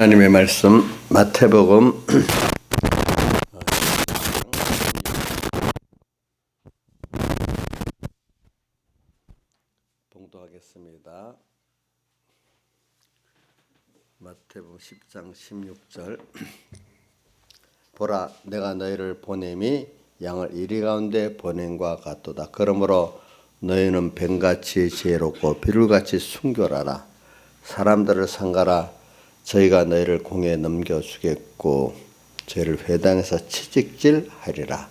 하나님의 말씀 마태복음 봉독하겠습니다. 마태복음 10장 16절 보라 내가 너희를 보냄이 양을 이리 가운데 보냄과 같도다. 그러므로 너희는 뱀같이 지혜롭고 비둘같이 순결하라. 사람들을 상가라. 저희가 너희를 공에 넘겨주겠고 저희를 회당에서 채찍질하리라.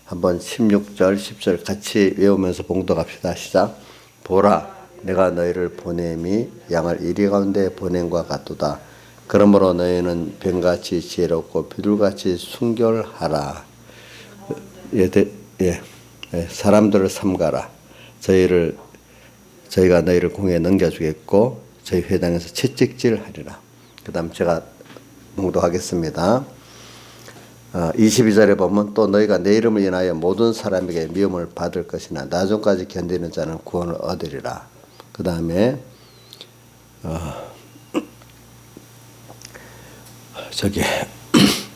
한번 16절 10절 같이 외우면서 봉독합시다. 시작. 보라 내가 너희를 보냄이 양을 이리 가운데 보냄과 같도다. 그러므로 너희는 뱀같이 지혜롭고 비둘같이 순결하라. 사람들을 삼가라. 저희가 너희를 공에 넘겨주겠고 저희 회당에서 채찍질하리라. 그 다음 제가 봉독하겠습니다. 22절에 보면 또 너희가 내 이름을 인하여 모든 사람에게 미움을 받을 것이나 나중까지 견디는 자는 구원을 얻으리라. 그 다음에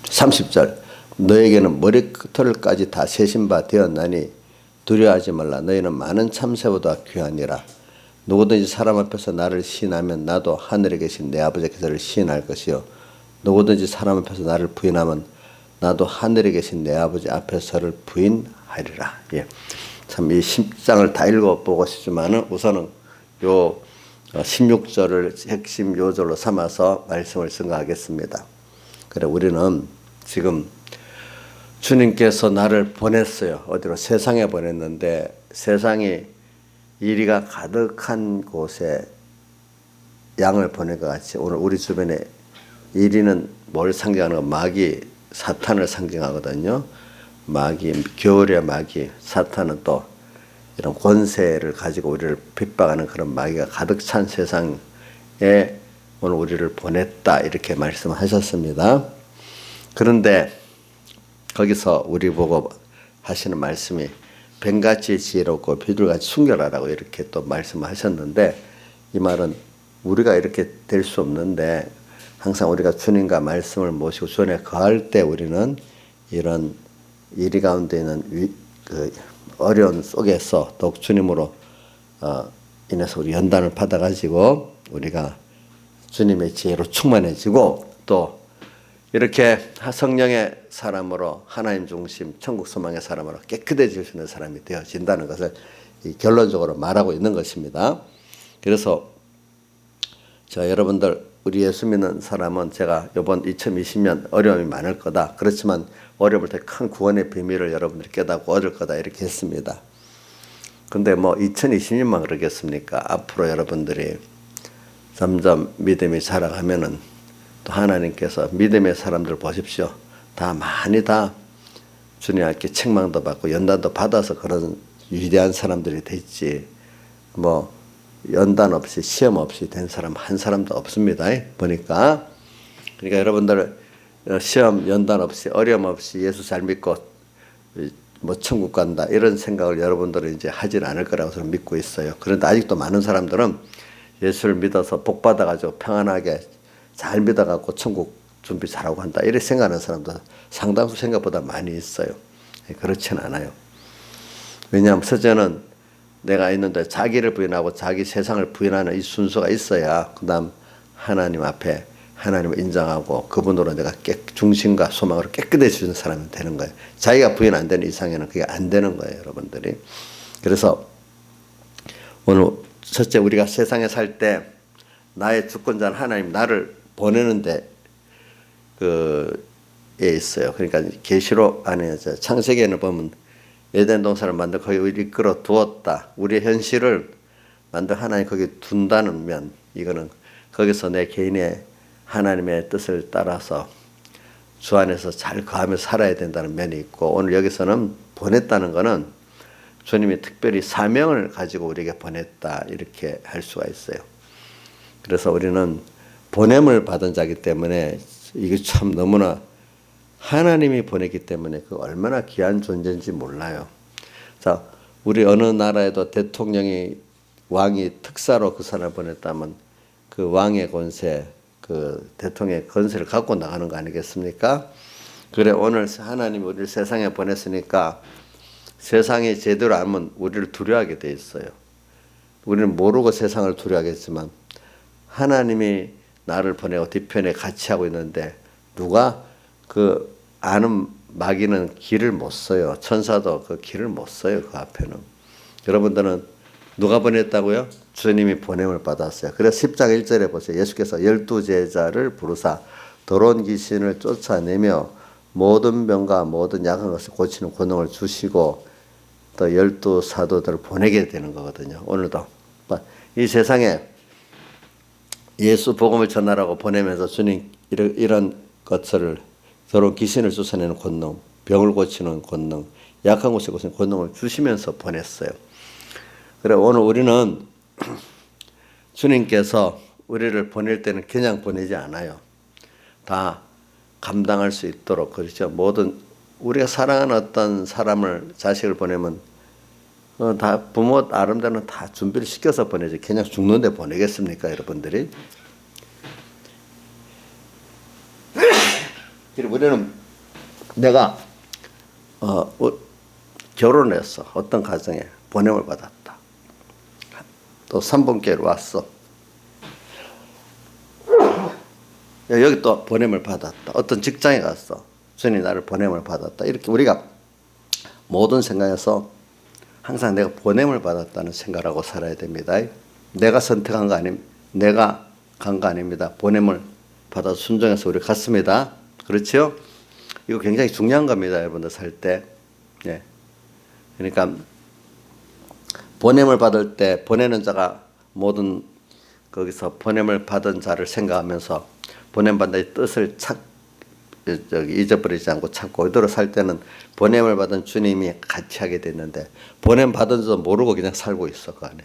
30절 너에게는 머리털까지 다 세신 바 되었나니 두려워하지 말라. 너희는 많은 참새보다 귀하니라. 누구든지 사람 앞에서 나를 시인하면 나도 하늘에 계신 내 아버지께서를 시인할 것이요 누구든지 사람 앞에서 나를 부인하면 나도 하늘에 계신 내 아버지 앞에서를 부인하리라. 참 이 10장을 다 읽어보고 싶지만은 우선은 요 16절을 핵심 요절로 삼아서 말씀을 증거하겠습니다. 그래 우리는 지금 주님께서 나를 보냈어요. 어디로? 세상에 보냈는데 세상이 이리가 가득한 곳에 양을 보낸 것 같이 오늘 우리 주변에 이리는 뭘 상징하는 거? 마귀, 사탄을 상징하거든요. 마귀, 겨울의 마귀, 사탄은 또 이런 권세를 가지고 우리를 핍박하는 그런 마귀가 가득 찬 세상에 오늘 우리를 보냈다 이렇게 말씀하셨습니다. 그런데 거기서 우리 보고 하시는 말씀이 뱀같이 지혜롭고 비둘같이 순결하라고 이렇게 또 말씀하셨는데 이 말은 우리가 이렇게 될 수 없는데 항상 우리가 주님과 말씀을 모시고 주님에 거할 때 우리는 이런 이리 가운데 있는 어려운 속에서 더욱 주님으로 인해서 우리 연단을 받아가지고 우리가 주님의 지혜로 충만해지고 또 이렇게 성령의 사람으로 하나님 중심 천국 소망의 사람으로 깨끗해질 수 있는 사람이 되어진다는 것을 결론적으로 말하고 있는 것입니다. 그래서 여러분들 우리 예수 믿는 사람은 제가 이번 2020년 어려움이 많을 거다. 그렇지만 어려움을 때 큰 구원의 비밀을 여러분들이 깨닫고 얻을 거다 이렇게 했습니다. 근데 2020년만 그러겠습니까? 앞으로 여러분들이 점점 믿음이 자라가면은 또 하나님께서 믿음의 사람들 보십시오. 많이 주님 앞에 책망도 받고 연단도 받아서 그런 위대한 사람들이 됐지. 연단 없이 시험 없이 된 사람 한 사람도 없습니다. 보니까. 그러니까 여러분들 시험 연단 없이 어려움 없이 예수 잘 믿고 천국 간다 이런 생각을 여러분들은 이제 하질 않을 거라고 저는 믿고 있어요. 그런데 아직도 많은 사람들은 예수를 믿어서 복 받아가지고 평안하게 잘 믿어갖고 천국 준비 잘하고 한다 이렇게 생각하는 사람도 상당수 생각보다 많이 있어요. 그렇지는 않아요. 왜냐하면 첫째는 내가 있는데 자기를 부인하고 자기 세상을 부인하는 이 순서가 있어야 그 다음 하나님 앞에 하나님을 인정하고 그분으로 내가 중심과 소망으로 깨끗해지는 사람이 되는 거예요. 자기가 부인 안 되는 이상에는 그게 안 되는 거예요. 여러분들이. 그래서 오늘 첫째 우리가 세상에 살 때 나의 주권자는 하나님 나를 보내는데 에 있어요. 그러니까 계시록 안에 창세기에는 보면 에덴 동산을 만들고 거기 우리 이끌어 두었다. 우리의 현실을 만들 하나님 거기 둔다는 면 이거는 거기서 내 개인의 하나님의 뜻을 따라서 주 안에서 잘 거하며 살아야 된다는 면이 있고 오늘 여기서는 보냈다는 거는 주님이 특별히 사명을 가지고 우리에게 보냈다 이렇게 할 수가 있어요. 그래서 우리는 보냄을 받은 자이기 때문에 이게 참 너무나 하나님이 보냈기 때문에 그 얼마나 귀한 존재인지 몰라요. 자, 우리 어느 나라에도 대통령이 왕이 특사로 그 사람을 보냈다면 그 왕의 권세, 그 대통령의 건설을 갖고 나가는 거 아니겠습니까? 그래 오늘 하나님이 우리를 세상에 보냈으니까 세상이 제대로 알면 우리를 두려워하게 돼 있어요. 우리는 모르고 세상을 두려워하겠지만 하나님이 나를 보내고 뒤편에 같이 하고 있는데 누가 그 아는 마귀는 길을 못 써요. 천사도 그 길을 못 써요. 그 앞에는. 여러분들은 누가 보냈다고요? 주님이 보냄을 받았어요. 그래서 10장 1절에 보세요. 예수께서 12제자를 부르사 더러운 귀신을 쫓아내며 모든 병과 모든 약한 것을 고치는 권능을 주시고 또 12사도들을 보내게 되는 거거든요. 오늘도 이 세상에 예수 복음을 전하라고 보내면서 주님 이런 것을 더러운 귀신을 쫓아내는 권능, 병을 고치는 권능, 약한 곳에 고치는 권능을 주시면서 보냈어요. 그래 오늘 우리는 주님께서 우리를 보낼 때는 그냥 보내지 않아요. 다 감당할 수 있도록 그렇죠. 모든 우리가 사랑하는 어떤 사람을 자식을 보내면 다 부모 나름대로는 다 준비를 시켜서 보내지 그냥 죽는데 보내겠습니까 여러분들이? 그리고 우리는 내가 결혼했어. 어떤 가정에 보냄을 받았다. 또 산본교회로 왔어. 여기 또 보냄을 받았다. 어떤 직장에 갔어. 주님 나를 보냄을 받았다. 이렇게 우리가 모든 생각에서 항상 내가 보냄을 받았다는 생각하고 살아야 됩니다. 내가 선택한 거 아닙니다. 내가 간 거 아닙니다. 보냄을 받아서 순종해서 우리 갔습니다. 그렇죠? 이거 굉장히 중요한 겁니다. 여러분들 살 때. 예. 그러니까 보냄을 받을 때 보내는 자가 모든 거기서 보냄을 받은 자를 생각하면서 보냄받는 뜻을 잊어버리지 않고 찾고 이대로 살 때는 보냄을 받은 주님이 같이 하게 됐는데 보냄받은 줄도 모르고 그냥 살고 있어 그 안에.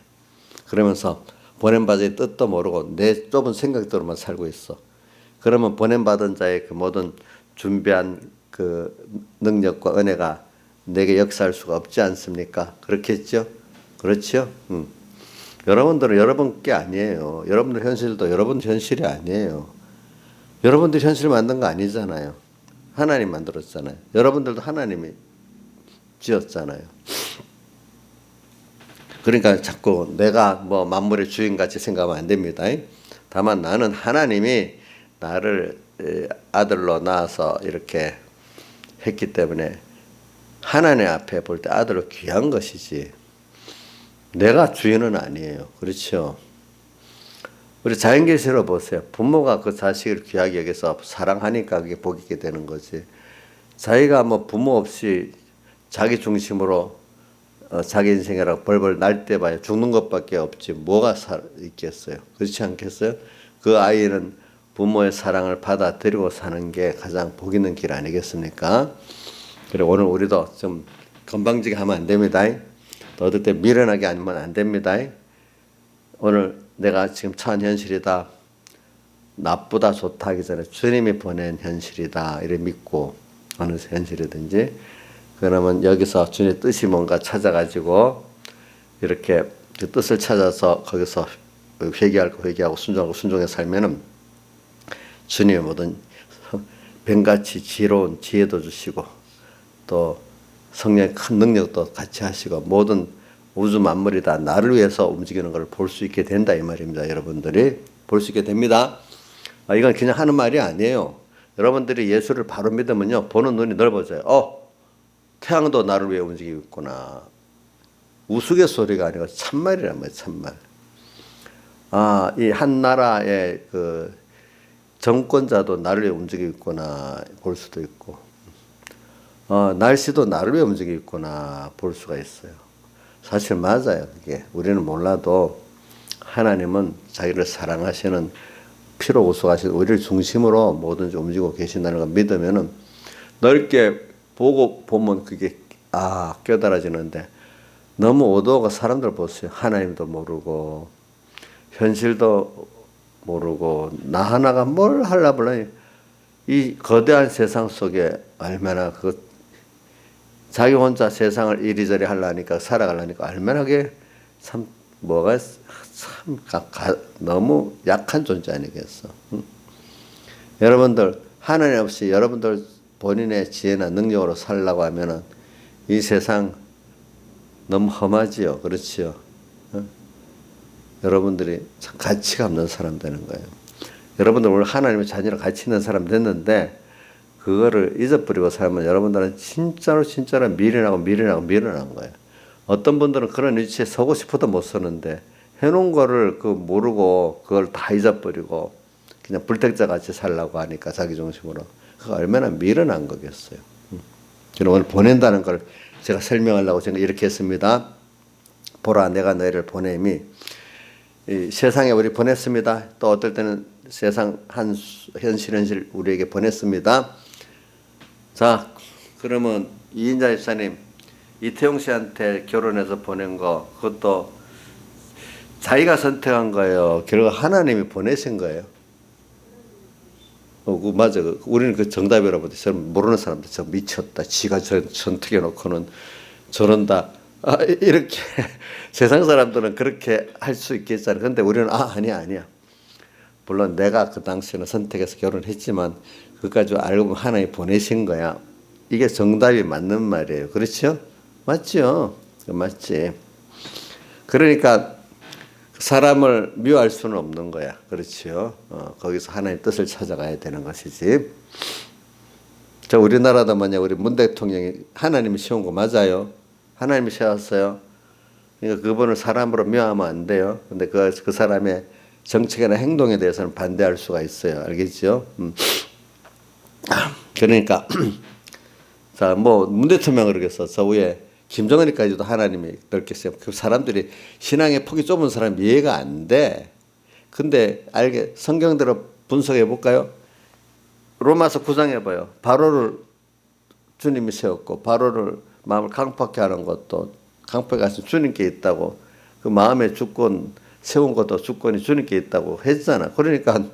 그러면서 보냄받은 뜻도 모르고 내 좁은 생각대로만 살고 있어. 그러면 보냄받은 자의 그 모든 준비한 그 능력과 은혜가 내게 역사할 수가 없지 않습니까? 그렇겠죠? 그렇죠? 여러분들은 여러분께 아니에요. 여러분들 현실도 여러분 현실이 아니에요. 여러분들 현실 만든 거 아니잖아요. 하나님 만들었잖아요. 여러분들도 하나님이 지었잖아요. 그러니까 자꾸 내가 뭐 만물의 주인같이 생각하면 안 됩니다. 다만 나는 하나님이 나를 아들로 낳아서 이렇게 했기 때문에 하나님 앞에 볼 때 아들로 귀한 것이지 내가 주인은 아니에요. 그렇죠? 우리 자연계시로 보세요. 부모가 그 자식을 귀하게 여기서 사랑하니까 그게 복이 있게 되는 거지. 자기가 뭐 부모 없이 자기 중심으로 자기 인생이라고 벌벌 날 때 봐야 죽는 것밖에 없지 뭐가 있겠어요. 그렇지 않겠어요? 그 아이는 부모의 사랑을 받아들이고 사는 게 가장 복 있는 길 아니겠습니까? 그래 오늘 우리도 좀 건방지게 하면 안 됩니다. 또 어떨 때 미련하게 하면 안 됩니다. 오늘 내가 지금 처한 현실이다. 나쁘다 좋다 하기 전에 주님이 보낸 현실이다. 이렇게 믿고 어느 현실이든지 그러면 여기서 주님의 뜻이 뭔가 찾아가지고 이렇게 그 뜻을 찾아서 거기서 회개하고 순종해 살면은 주님의 모든 뱀같이 지혜로운 지혜도 주시고 또 성령의 큰 능력도 같이 하시고 모든 우주 만물이 다 나를 위해서 움직이는 걸 볼 수 있게 된다 이 말입니다. 여러분들이 볼 수 있게 됩니다. 이건 그냥 하는 말이 아니에요. 여러분들이 예수를 바로 믿으면요 보는 눈이 넓어져요. 태양도 나를 위해 움직이고 있구나. 우스갯소리가 아니고 참말이란 말이에요. 참말. 이 한 나라의 그 정권자도 나를 위해 움직이고 있구나 볼 수도 있고 날씨도 나를 위해 움직이고 있구나 볼 수가 있어요. 사실 맞아요. 그게 우리는 몰라도 하나님은 자기를 사랑하시는 피로 우수하시는 우리를 중심으로 뭐든지 움직이고 계신다는 걸 믿으면은 넓게 보고 보면 그게 깨달아지는데 너무 어두워가 사람들 보세요. 하나님도 모르고 현실도 모르고 나 하나가 뭘 하려고 이 거대한 세상 속에 얼마나 자기 혼자 세상을 이리저리 하려니까 살아가려니까 얼마나 그게 참 뭐가 참 너무 약한 존재 아니겠어. 여러분들 하나님 없이 여러분들 본인의 지혜나 능력으로 살려고 하면은 이 세상 너무 험하지요. 그렇지요. 어? 여러분들이 참 가치가 없는 사람 되는 거예요. 여러분들 오늘 하나님의 자녀로 가치 있는 사람 됐는데 그거를 잊어버리고 살면 여러분들은 진짜로 미련한 거예요. 어떤 분들은 그런 위치에 서고 싶어도 못 서는데 해놓은 거를 그 모르고 그걸 다 잊어버리고 그냥 불택자 같이 살라고 하니까 자기 중심으로 그거 얼마나 미련한 거겠어요. 저는 오늘 보낸다는 걸 제가 설명하려고 제가 이렇게 했습니다. 보라 내가 너희를 보냄이 이 세상에 우리 보냈습니다. 또 어떨 때는 세상 현실 우리에게 보냈습니다. 자, 그러면 이인자 집사님 이태용 씨한테 결혼해서 보낸 거 그것도 자기가 선택한 거예요. 결국 하나님이 보내신 거예요. 맞아. 우리는 그 정답이라고 보는데 저는 모르는 사람들 저 미쳤다. 지가 선택해 놓고는 저런다. 이렇게 세상 사람들은 그렇게 할 수 있겠잖아요. 근데 우리는 아니야. 물론 내가 그 당시에는 선택해서 결혼했지만 그까지 알고 보면 하나님이 보내신 거야. 이게 정답이 맞는 말이에요. 그렇죠? 맞죠? 맞지. 그러니까 사람을 미워할 수는 없는 거야. 그렇죠? 거기서 하나님의 뜻을 찾아가야 되는 것이지. 자, 우리나라도 만약 우리 문 대통령이 하나님이 세운 거 맞아요. 하나님이 세웠어요. 그러니까 그분을 사람으로 미워하면 안 돼요. 근데 그 사람의 정책이나 행동에 대해서는 반대할 수가 있어요. 알겠죠? 그러니까 자, 문 대통령 그러겠어. 저 위에 김정은이까지도 하나님이 넓게 세워. 그 사람들이 신앙의 폭이 좁은 사람 이해가 안 돼. 근데 성경대로 분석해 볼까요? 로마서 9장 해봐요. 바로를 주님이 세웠고 바로를 마음을 강팍하게 하는 것도 강팍하게 하신 주님께 있다고. 그 마음의 주권 세운 것도 주권이 주님께 있다고 했잖아. 그러니까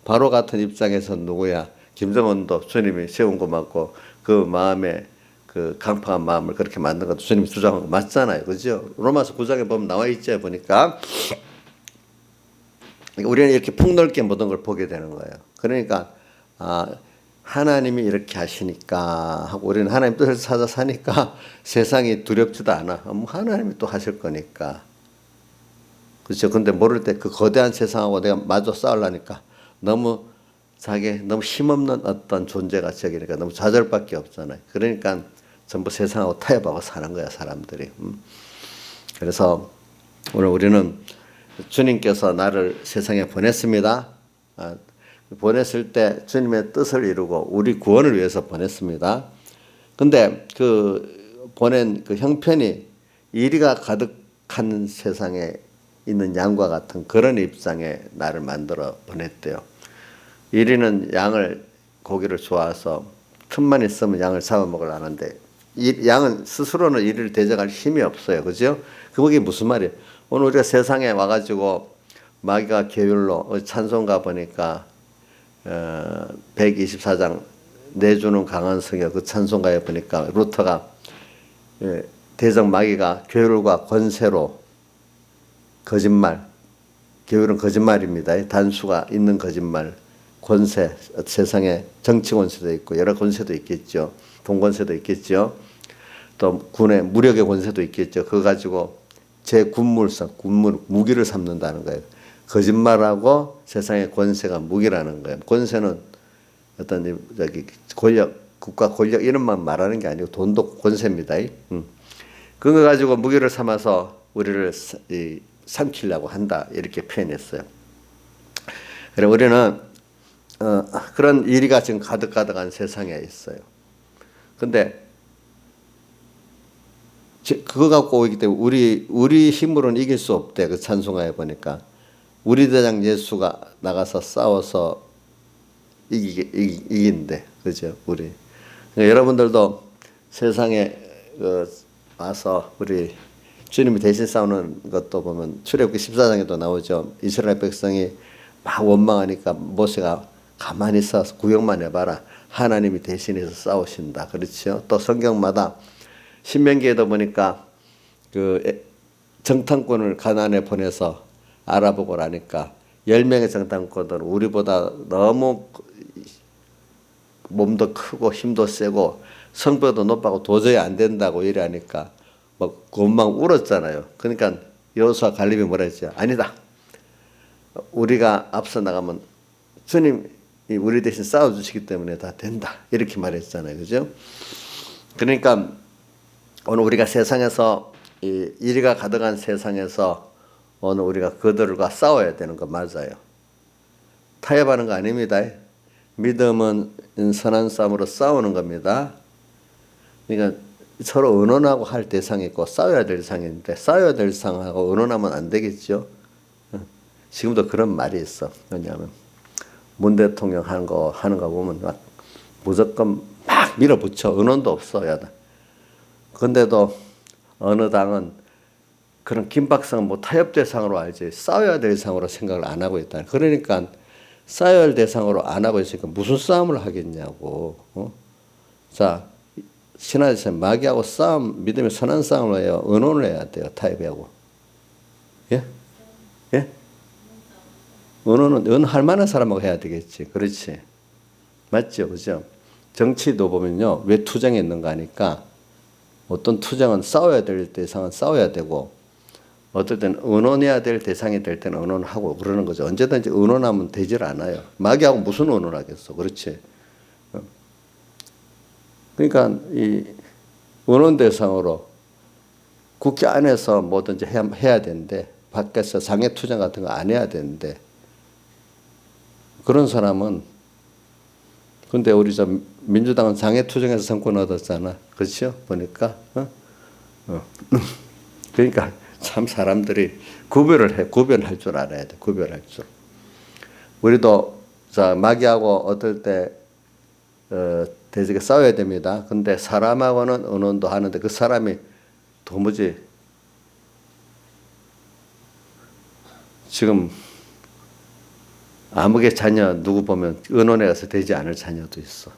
바로 같은 입장에서 누구야? 김정은도 주님이 세운 거 맞고 그 마음에 그 강팍한 마음을 그렇게 만든 것도 주님이 주장한 거 맞잖아요. 그죠? 로마서 9장에 보면 나와 있죠. 보니까 우리는 이렇게 폭넓게 모든 걸 보게 되는 거예요. 그러니까 하나님이 이렇게 하시니까 하고 우리는 하나님 뜻을 찾아 사니까 세상이 두렵지도 않아. 하나님이 또 하실 거니까. 그렇죠. 근데 모를 때 그 거대한 세상하고 내가 마주 싸우려니까 너무 힘없는 어떤 존재가 저기니까 너무 좌절밖에 없잖아요. 그러니까 전부 세상하고 타협하고 사는 거야, 사람들이. 그래서 오늘 우리는 주님께서 나를 세상에 보냈습니다. 보냈을 때 주님의 뜻을 이루고 우리 구원을 위해서 보냈습니다. 근데 그 보낸 그 형편이 이리가 가득한 세상에 있는 양과 같은 그런 입장에 나를 만들어 보냈대요. 이리는 고기를 좋아해서 틈만 있으면 양을 잡아먹으려 하는데 이 양은 스스로는 이리를 대적할 힘이 없어요. 그죠? 그게 무슨 말이에요? 오늘 우리가 세상에 와가지고 마귀가 계율로 찬송가 보니까 124장 내주는 강한 성여 그 찬송가에 보니까 루터가 대적 마귀가 계율과 권세로 거짓말, 계율은 거짓말입니다. 단수가 있는 거짓말, 권세, 세상에 정치 권세도 있고 여러 권세도 있겠죠. 돈 권세도 있겠죠. 또 군의 무력의 권세도 있겠죠. 그거 가지고 무기를 삼는다는 거예요. 거짓말하고 세상의 권세가 무기라는 거예요. 권세는 어떤 국가 권력 이런만 말하는 게 아니고 돈도 권세입니다. 그거 가지고 무기를 삼아서 우리를 삼키려고 한다 이렇게 표현했어요. 그래 우리는 그런 이리가 지금 가득한 세상에 있어요. 근데 그거 갖고 오기 때문에 우리 힘으로는 이길 수 없대. 그 찬송가에 보니까 우리 대장 예수가 나가서 싸워서 이긴대. 그죠? 우리 그러니까 여러분들도 세상에 와서 우리 주님이 대신 싸우는 것도 보면 출애굽기 14장에도 나오죠. 이스라엘 백성이 막 원망하니까 모세가 가만히 있어서 구경만 해봐라. 하나님이 대신해서 싸우신다. 그렇죠? 또 성경마다 신명기에도 보니까 그 정탐꾼을 가나안에 보내서 알아보고 나니까 10명의 정탐꾼들은 우리보다 너무 몸도 크고 힘도 세고 성벽도 높아고 도저히 안 된다고 이래하니까 막 금방 울었잖아요. 그러니까 여호수아 갈렙이 뭐라 했죠? 아니다. 우리가 앞서 나가면 주님이 우리 대신 싸워주시기 때문에 다 된다. 이렇게 말했잖아요. 그죠? 그러니까 오늘 우리가 세상에서 이 이리가 가득한 세상에서 오늘 우리가 그들과 싸워야 되는 거 맞아요. 타협하는 거 아닙니다. 믿음은 선한 싸움으로 싸우는 겁니다. 그러니까 서로 의논하고 할 대상이 있고 싸워야 될 대상인데 싸워야 될 상하고 의논하면 안 되겠죠. 지금도 그런 말이 있어. 왜냐하면 문 대통령 하는 거 보면 막 무조건 막 밀어붙여. 의논도 없어. 야다. 근데도 어느 당은 그런 긴박성은 뭐 타협 대상으로 알지 싸워야 될 상으로 생각을 안 하고 있다. 그러니까 싸워야 할 대상으로 안 하고 있으니까 무슨 싸움을 하겠냐고. 자, 신하에서 마귀하고 싸움, 믿음의 선한 싸움을 해요. 의논을 해야 돼요. 타협하고. 예? 예? 의논은 의논할 만한 사람하고 해야 되겠지. 그렇지. 맞죠? 그죠? 정치도 보면요. 왜 투쟁했는가 하니까 어떤 투쟁은 싸워야 될 대상은 싸워야 되고 어떨 때는 의논해야 될 대상이 될 때는 의논하고 그러는 거죠. 언제든지 의논하면 되질 않아요. 마귀하고 무슨 의논하겠어. 그렇지. 그러니까 이 의논 대상으로 국회 안에서 뭐든지 해야 되는데 밖에서 상해 투쟁 같은 거 안 해야 되는데 그런 사람은 근데 우리 저 민주당은 상해 투쟁에서 성권 얻었잖아. 그렇죠? 보니까 그러니까 참 사람들이 구별할 줄 알아야 돼. 구별할 줄. 우리도 자 마귀하고 어떨 때 대적에 싸워야 됩니다. 근데 사람하고는 의논도 하는데 그 사람이 도무지 지금 암흑의 자녀 누구 보면 의논에 가서 되지 않을 자녀도 있어.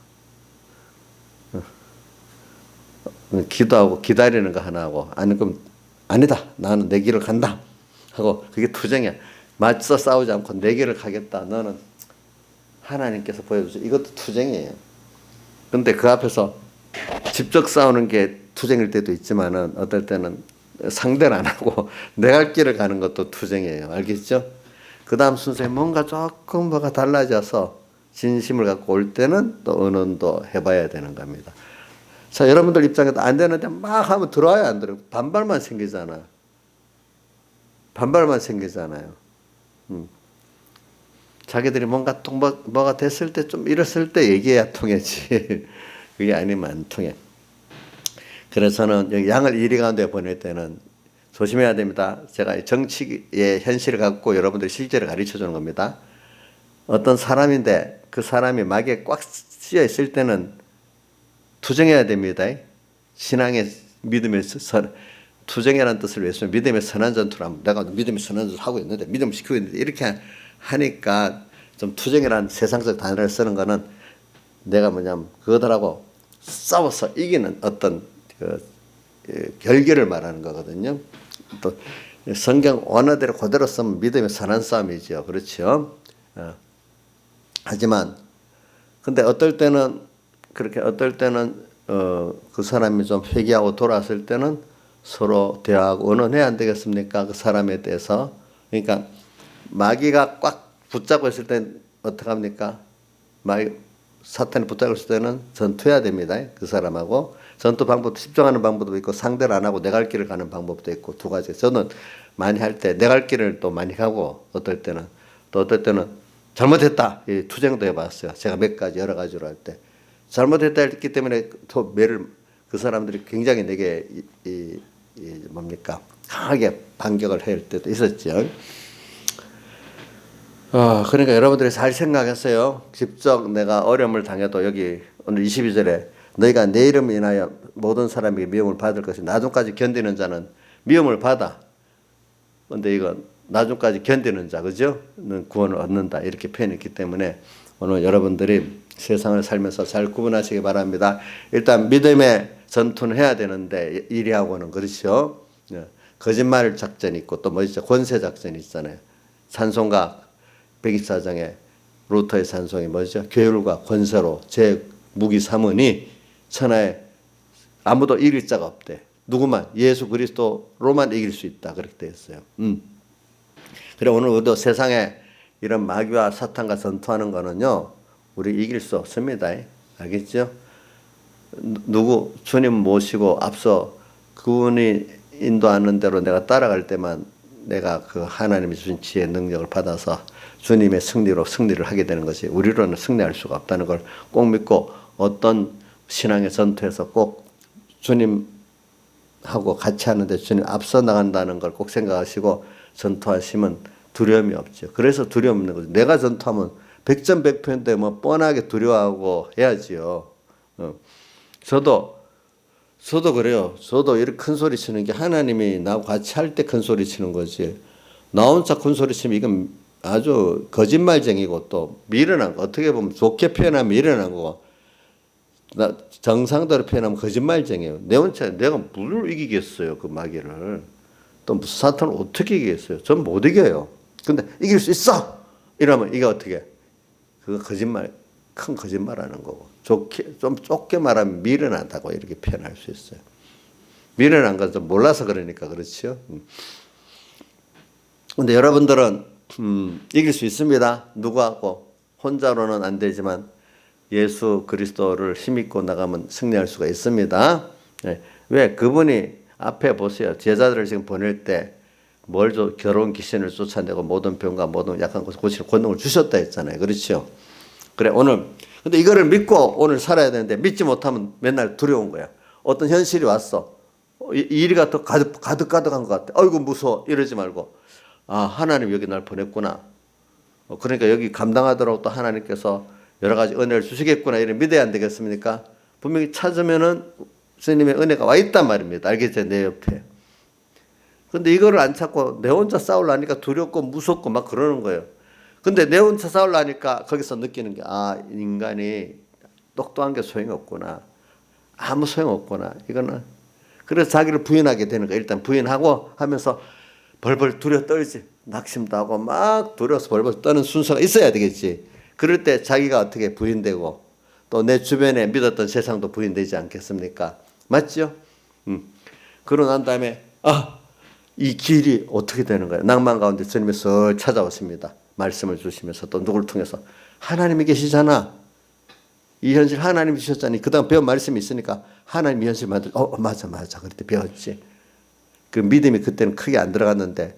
기도하고 기다리는 거 하나 하고 아니 그럼 아니다. 나는 내 길을 간다. 하고 그게 투쟁이야. 맞서 싸우지 않고 내 길을 가겠다. 너는 하나님께서 보여주죠. 이것도 투쟁이에요. 근데 그 앞에서 직접 싸우는 게 투쟁일 때도 있지만은 어떨 때는 상대를 안 하고 내 갈 길을 가는 것도 투쟁이에요. 알겠죠? 그 다음 순서에 뭔가 조금 뭐가 달라져서 진심을 갖고 올 때는 또 의논도 해봐야 되는 겁니다. 자, 여러분들 입장에도 안 되는데 막 하면 들어와요, 안 들어요? 반발만 생기잖아. 반발만 생기잖아요. 자기들이 뭔가 또 뭐가 됐을 때 좀 이랬을 때 얘기해야 통하지. 그게 아니면 안 통해. 그래서는 여기 양을 이리 가운데 보낼 때는 조심해야 됩니다. 제가 정치의 현실을 갖고 여러분들이 실제를 가르쳐 주는 겁니다. 어떤 사람인데 그 사람이 마귀에 꽉 씌어 있을 때는 투쟁해야 됩니다. 신앙의 믿음의 투쟁이라는 뜻을 위해서 믿음의 선한 전투를 하면 내가 믿음의 선한 전투를 하고 있는데 믿음을 지키고 있는데 이렇게 하니까 좀 투쟁이라는 세상적 단어를 쓰는 거는 내가 뭐냐면 그들하고 싸워서 이기는 어떤 그 결계를 말하는 거거든요. 또 성경 원어대로 그대로 쓰면 믿음의 선한 싸움이죠. 그렇죠. 하지만 근데 어떨 때는 그렇게 어떨 때는 그 사람이 좀 회개하고 돌아왔을 때는 서로 대화하고 의논해야 안 되겠습니까? 그 사람에 대해서. 그러니까 마귀가 꽉 붙잡고 있을 땐 어떻게 합니까? 사탄이 붙잡고 있을 때는 전투해야 됩니다. 그 사람하고. 전투 방법도 집중하는 방법도 있고 상대를 안 하고 내 갈 길을 가는 방법도 있고 두 가지. 저는 많이 할 때 내 갈 길을 또 많이 가고 어떨 때는 잘못했다. 이 투쟁도 해봤어요. 제가 몇 가지 여러 가지로 할 때. 잘못했다 했기 때문에 또 그 사람들이 굉장히 내게 뭡니까 강하게 반격을 할 때도 있었죠. 그러니까 여러분들이 잘 생각했어요. 직접 내가 어려움을 당해도 여기 오늘 22절에 너희가 내 이름을 인하여 모든 사람에게 미움을 받을 것이 나중까지 견디는 자는 미움을 받아. 그런데 이건 나중까지 견디는 자, 그죠? 는 구원을 얻는다. 이렇게 표현했기 때문에 오늘 여러분들이 세상을 살면서 잘 구분하시기 바랍니다. 일단 믿음의 전투는 해야 되는데 이리하고는 그렇죠. 거짓말 작전이 있고 또 뭐 있죠? 권세 작전이 있잖아요. 산송가 124장에 루터의 산송이 뭐죠? 계율과 권세로 제 무기 삼으니 천하에 아무도 이길 자가 없대. 누구만 예수 그리스도로만 이길 수 있다. 그렇게 되어 있어요. 그래 오늘 우리도 세상에 이런 마귀와 사탄과 전투하는 거는요, 우리 이길 수 없습니다. 알겠죠? 누구 주님 모시고 앞서 그분이 인도하는 대로 내가 따라갈 때만 내가 그 하나님이 주신 지혜 능력을 받아서 주님의 승리로 승리를 하게 되는 것이, 우리로는 승리할 수가 없다는 걸 꼭 믿고, 어떤 신앙의 전투에서 꼭 주님하고 같이 하는데 주님 앞서 나간다는 걸 꼭 생각하시고 전투하시면 두려움이 없죠. 그래서 두려움 없는 거죠. 내가 전투하면 백전백패인데 뭐 뻔하게 두려워하고 해야지요. 저도 그래요. 저도 이렇게 큰 소리 치는 게 하나님이 나하고 같이 할 때 큰 소리 치는 거지. 나 혼자 큰 소리 치면 이건 아주 거짓말쟁이고 또 미련한 거. 어떻게 보면 좋게 표현하면 미련한 거고, 정상대로 표현하면 거짓말쟁이에요. 내 혼자 내가 뭘 이기겠어요, 그 마귀를. 또 무슨 사탄을 어떻게 이기겠어요? 전 못 이겨요. 근데 이길 수 있어! 이러면 이게 어떻게? 그거 거짓말, 큰 거짓말하는 거고. 좀 좁게 말하면 미련하다고 이렇게 표현할 수 있어요. 미련한 건 좀 몰라서 그러니까 그렇죠. 근데 여러분들은 이길 수 있습니다. 누구하고 혼자로는 안 되지만 예수 그리스도를 힘입고 나가면 승리할 수가 있습니다. 네. 왜? 그분이 앞에 보세요. 제자들을 지금 보낼 때 뭘 결혼 귀신을 쫓아내고 모든 병과 모든 약한 것을 고치는 권능을 주셨다 했잖아요. 그렇죠? 그래 오늘 근데 이거를 믿고 오늘 살아야 되는데 믿지 못하면 맨날 두려운 거야. 어떤 현실이 왔어. 일이가 더 가득가득한 것 같아. 어이구 무서워. 이러지 말고 아 하나님 여기 날 보냈구나. 그러니까 여기 감당하도록 또 하나님께서 여러 가지 은혜를 주시겠구나. 이런 믿어야 안 되겠습니까? 분명히 찾으면은 주님의 은혜가 와 있단 말입니다. 알겠죠? 내 옆에. 근데 이거를 안 찾고 내 혼자 싸우려니까 두렵고 무섭고 막 그러는 거예요. 근데 내 혼자 싸우려니까 거기서 느끼는 게, 아, 인간이 똑똑한 게 소용없구나. 아무 소용없구나. 이거는. 그래서 자기를 부인하게 되는 거예요. 일단 부인하고 하면서 벌벌 두려 떨지. 낙심도 하고 막 두려워서 벌벌 떠는 순서가 있어야 되겠지. 그럴 때 자기가 어떻게 부인되고 또 내 주변에 믿었던 세상도 부인되지 않겠습니까? 맞죠? 그러고 난 다음에 이 길이 어떻게 되는 거예요? 낭만 가운데 주님이 설 찾아오십니다. 말씀을 주시면서 또 누구를 통해서 하나님이 계시잖아. 이 현실 하나님이 주셨잖니. 그 다음 배운 말씀이 있으니까 하나님이 현실 만들. 맞아. 그때 배웠지. 그 믿음이 그때는 크게 안 들어갔는데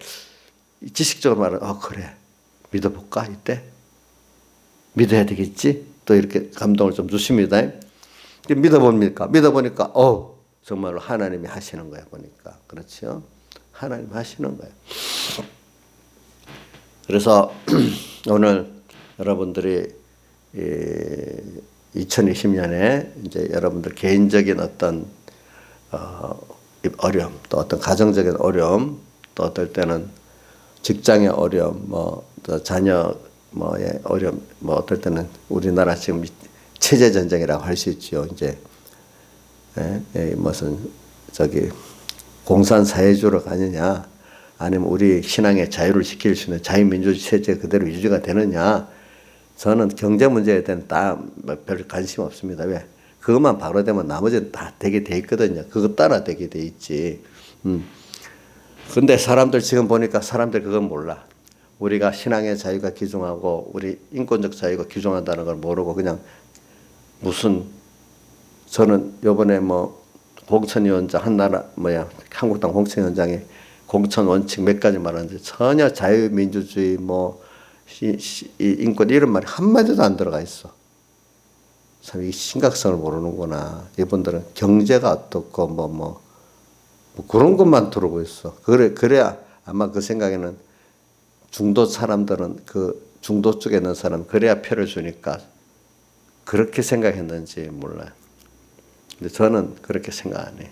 지식적으로 말하면 그래 믿어볼까 이때 믿어야 되겠지. 또 이렇게 감동을 좀 주십니다. 믿어보니까 정말로 하나님이 하시는 거야 보니까. 그렇죠? 하나님 하시는 거예요. 그래서 오늘 여러분들이 2020년에 이제 여러분들 개인적인 어떤 어려움, 또 어떤 가정적인 어려움, 또 어떨 때는 직장의 어려움, 또 자녀 어려움, 어떨 때는 우리나라 지금 체제 전쟁이라고 할 수 있죠. 이제 무슨 공산 사회주의로 가느냐, 아니면 우리 신앙의 자유를 지킬 수 있는 자유민주주의 체제 그대로 유지가 되느냐. 저는 경제 문제에 대한 별 관심 없습니다. 왜? 그것만 바로 되면 나머지는 다 되게 돼 있거든요. 그것 따라 되게 돼 있지. 근데 사람들 지금 보니까 사람들 그건 몰라. 우리가 신앙의 자유가 기중하고 우리 인권적 자유가 기중한다는 걸 모르고 그냥 무슨, 저는 요번에 공천위원장 한국당 공천위원장이 공천 원칙 몇 가지 말하는데 전혀 자유민주주의 인권 이런 말이 한마디도 안 들어가 있어. 참 이 심각성을 모르는구나. 이분들은 경제가 어떻고 그런 것만 들어오고 있어. 그래야 아마 그 생각에는 중도 사람들은 그 중도 쪽에 있는 사람 그래야 표를 주니까 그렇게 생각했는지 몰라요. 근데 저는 그렇게 생각 안 해요.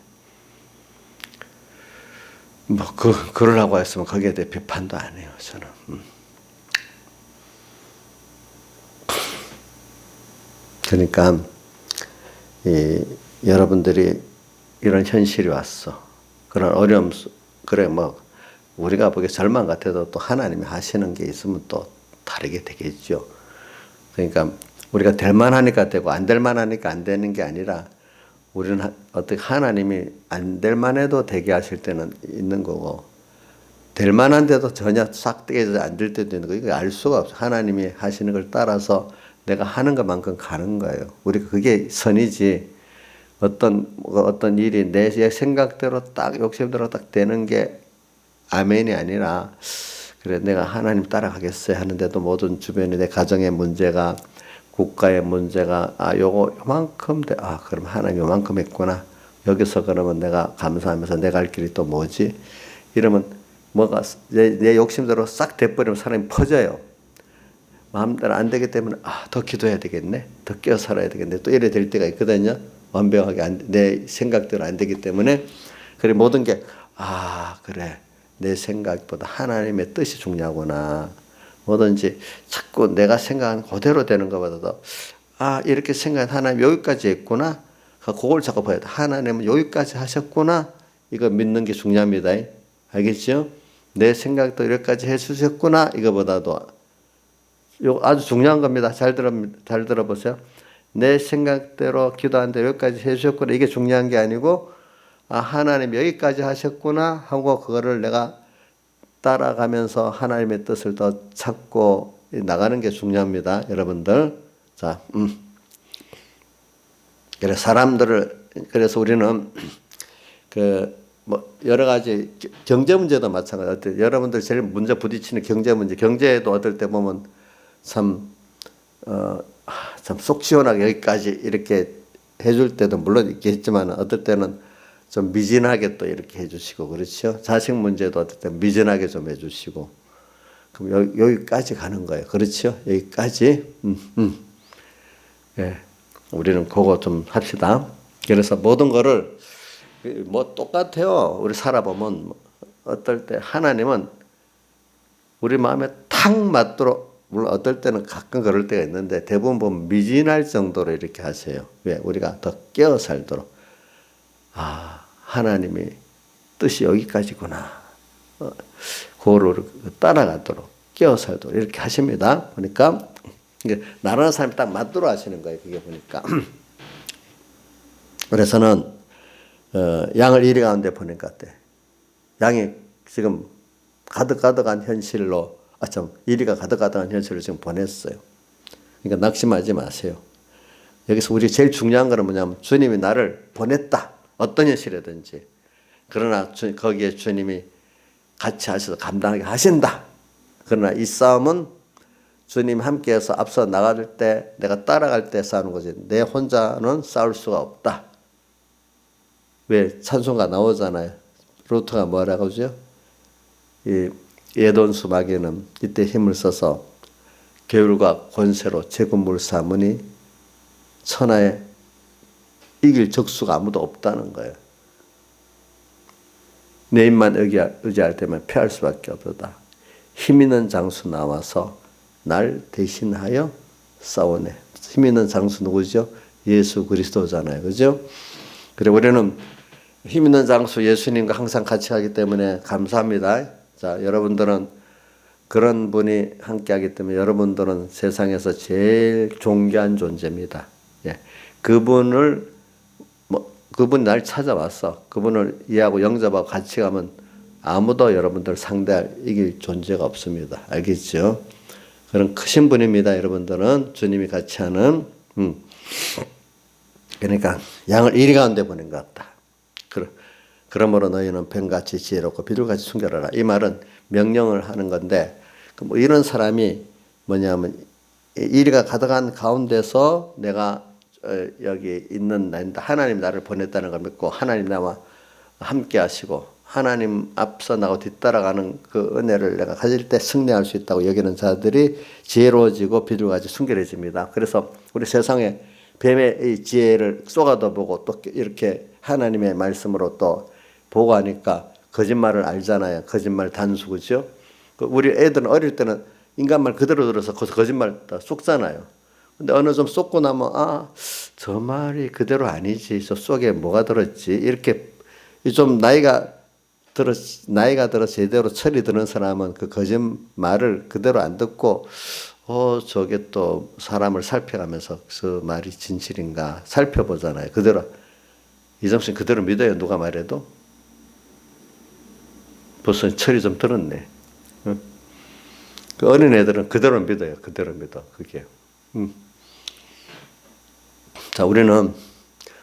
그러려고 했으면 거기에 대해 비판도 안 해요, 저는. 그러니까, 여러분들이 이런 현실이 왔어. 그런 어려움, 그래, 우리가 보기에 절망 같아도 또 하나님이 하시는 게 있으면 또 다르게 되겠죠. 그러니까 우리가 될 만하니까 되고 안 될 만하니까 안 되는 게 아니라 우리는 어떻게 하나님이 안 될 만해도 되게 하실 때는 있는 거고 될 만한데도 전혀 싹 떼게 안 될 때도 있는 거. 이거 알 수가 없어. 하나님이 하시는 걸 따라서 내가 하는 것만큼 가는 거예요. 우리가 그게 선이지. 어떤 일이 내 생각대로 딱 욕심대로 딱 되는 게 아멘이 아니라 그래 내가 하나님 따라가겠어요 하는데도 모든 주변에 내 가정의 문제가 국가의 문제가 요거 요만큼 돼. 그럼 하나님 요만큼 했구나. 여기서 그러면 내가 감사하면서 내 갈 길이 또 뭐지? 이러면 뭐가 내 욕심대로 싹 돼버리면 사람이 퍼져요. 마음대로 안 되기 때문에 더 기도해야 되겠네. 더 깨어 살아야 되겠네. 또 이래 될 때가 있거든요. 완벽하게 내 생각대로 안 되기 때문에 그래 모든 게 그래 내 생각보다 하나님의 뜻이 중요하구나. 뭐든지 자꾸 내가 생각한 그대로 되는 것보다도 이렇게 생각한 하나님 여기까지 했구나. 그걸 자꾸 봐야 돼. 하나님은 여기까지 하셨구나. 이거 믿는 게 중요합니다. 알겠죠? 내 생각도 여기까지 해주셨구나. 이거보다도 아주 중요한 겁니다. 잘 들어보세요. 내 생각대로 기도하는데 여기까지 해주셨구나. 이게 중요한 게 아니고 하나님 여기까지 하셨구나 하고 그거를 내가 따라가면서 하나님의 뜻을 더 찾고 나가는 게 중요합니다. 여러분들. 자, 그래서 우리는 여러 가지 경제 문제도 마찬가지. 여러분들 제일 문제 부딪히는 경제 문제. 경제도 어떨 때 보면 참 속 시원하게 여기까지 이렇게 해줄 때도 물론 있겠지만 어떨 때는 좀 미진하게 또 이렇게 해주시고 그렇죠. 자식 문제도 어떨 때 미진하게 좀 해주시고 그럼 여기까지 가는 거예요. 그렇죠. 여기까지. 예, 우리는 그거 좀 합시다. 그래서 모든 거를 똑같아요. 우리 살아보면 어떨 때 하나님은 우리 마음에 탁 맞도록 물론 어떨 때는 가끔 그럴 때가 있는데 대부분 보면 미진할 정도로 이렇게 하세요. 왜? 우리가 더 깨어 살도록. 하나님의 뜻이 여기까지구나. 그거를 따라가도록 깨어 살도록 이렇게 하십니다. 보니까 나라는 사람이 딱 맞도록 하시는 거예요. 그게 보니까. 그래서는 양을 이리 가운데 보니까 양이 지금 가득가득한 현실로 이리가 가득가득한 현실을 지금 보냈어요. 그러니까 낙심하지 마세요. 여기서 우리 제일 중요한 거는 뭐냐면 주님이 나를 보냈다. 어떤 현실이든지. 그러나 거기에 주님이 같이 하셔서 감당하게 하신다. 그러나 이 싸움은 주님 함께해서 앞서 나갈 때 내가 따라갈 때 싸우는 거지. 내 혼자는 싸울 수가 없다. 왜? 찬송가 나오잖아요. 루트가 뭐라고 하죠? 이 예돈수 마귀는 이때 힘을 써서 계율과 권세로 제군물 삼으니 천하에 이길 적수가 아무도 없다는 거예요. 내 입만 의지할 때만 피할 수밖에 없다. 힘 있는 장수 나와서 날 대신하여 싸우네. 힘 있는 장수 누구죠? 예수 그리스도잖아요. 그죠? 그래 우리는 힘 있는 장수 예수님과 항상 같이 하기 때문에 감사합니다. 자, 여러분들은 그런 분이 함께 하기 때문에 여러분들은 세상에서 제일 존귀한 존재입니다. 예. 그분이 날 찾아왔어. 그분을 이해하고 영접하고 같이 가면 아무도 여러분들 이길 존재가 없습니다. 알겠죠? 그런 크신 분입니다. 여러분들은 주님이 같이 하는 그러니까 양을 이리 가운데 보낸 것 같다. 그러므로 너희는 뱀같이 지혜롭고 비둘같이 순결하라. 이 말은 명령을 하는 건데 이런 사람이 뭐냐면 이리가 가득한 가운데서 내가 여기 있는 나인데 하나님 나를 보냈다는 걸 믿고 하나님 나와 함께 하시고 하나님 앞서 나고 뒤따라가는 그 은혜를 내가 가질 때 승리할 수 있다고 여기는 자들이 지혜로워지고 비둘같이 순결해집니다. 그래서 우리 세상에 뱀의 이 지혜를 쏘가도 보고 또 이렇게 하나님의 말씀으로 또 보고 하니까 거짓말을 알잖아요. 거짓말 단수 그죠? 우리 애들은 어릴 때는 인간말 그대로 들어서 거짓말 다 쏙잖아요. 근데 어느 좀 쏟고 나면 저 말이 그대로 아니지. 저 속에 뭐가 들었지. 이렇게 좀 나이가 들어 제대로 철이 드는 사람은 그 거짓말을 그대로 안 듣고 저게 또 사람을 살펴가면서 그 말이 진실인가 살펴보잖아요. 그대로 이정신 그대로 믿어요. 누가 말해도. 벌써 철이 좀 들었네. 응? 그 어린 애들은 그대로 믿어요. 그대로 믿어. 그게. 자, 우리는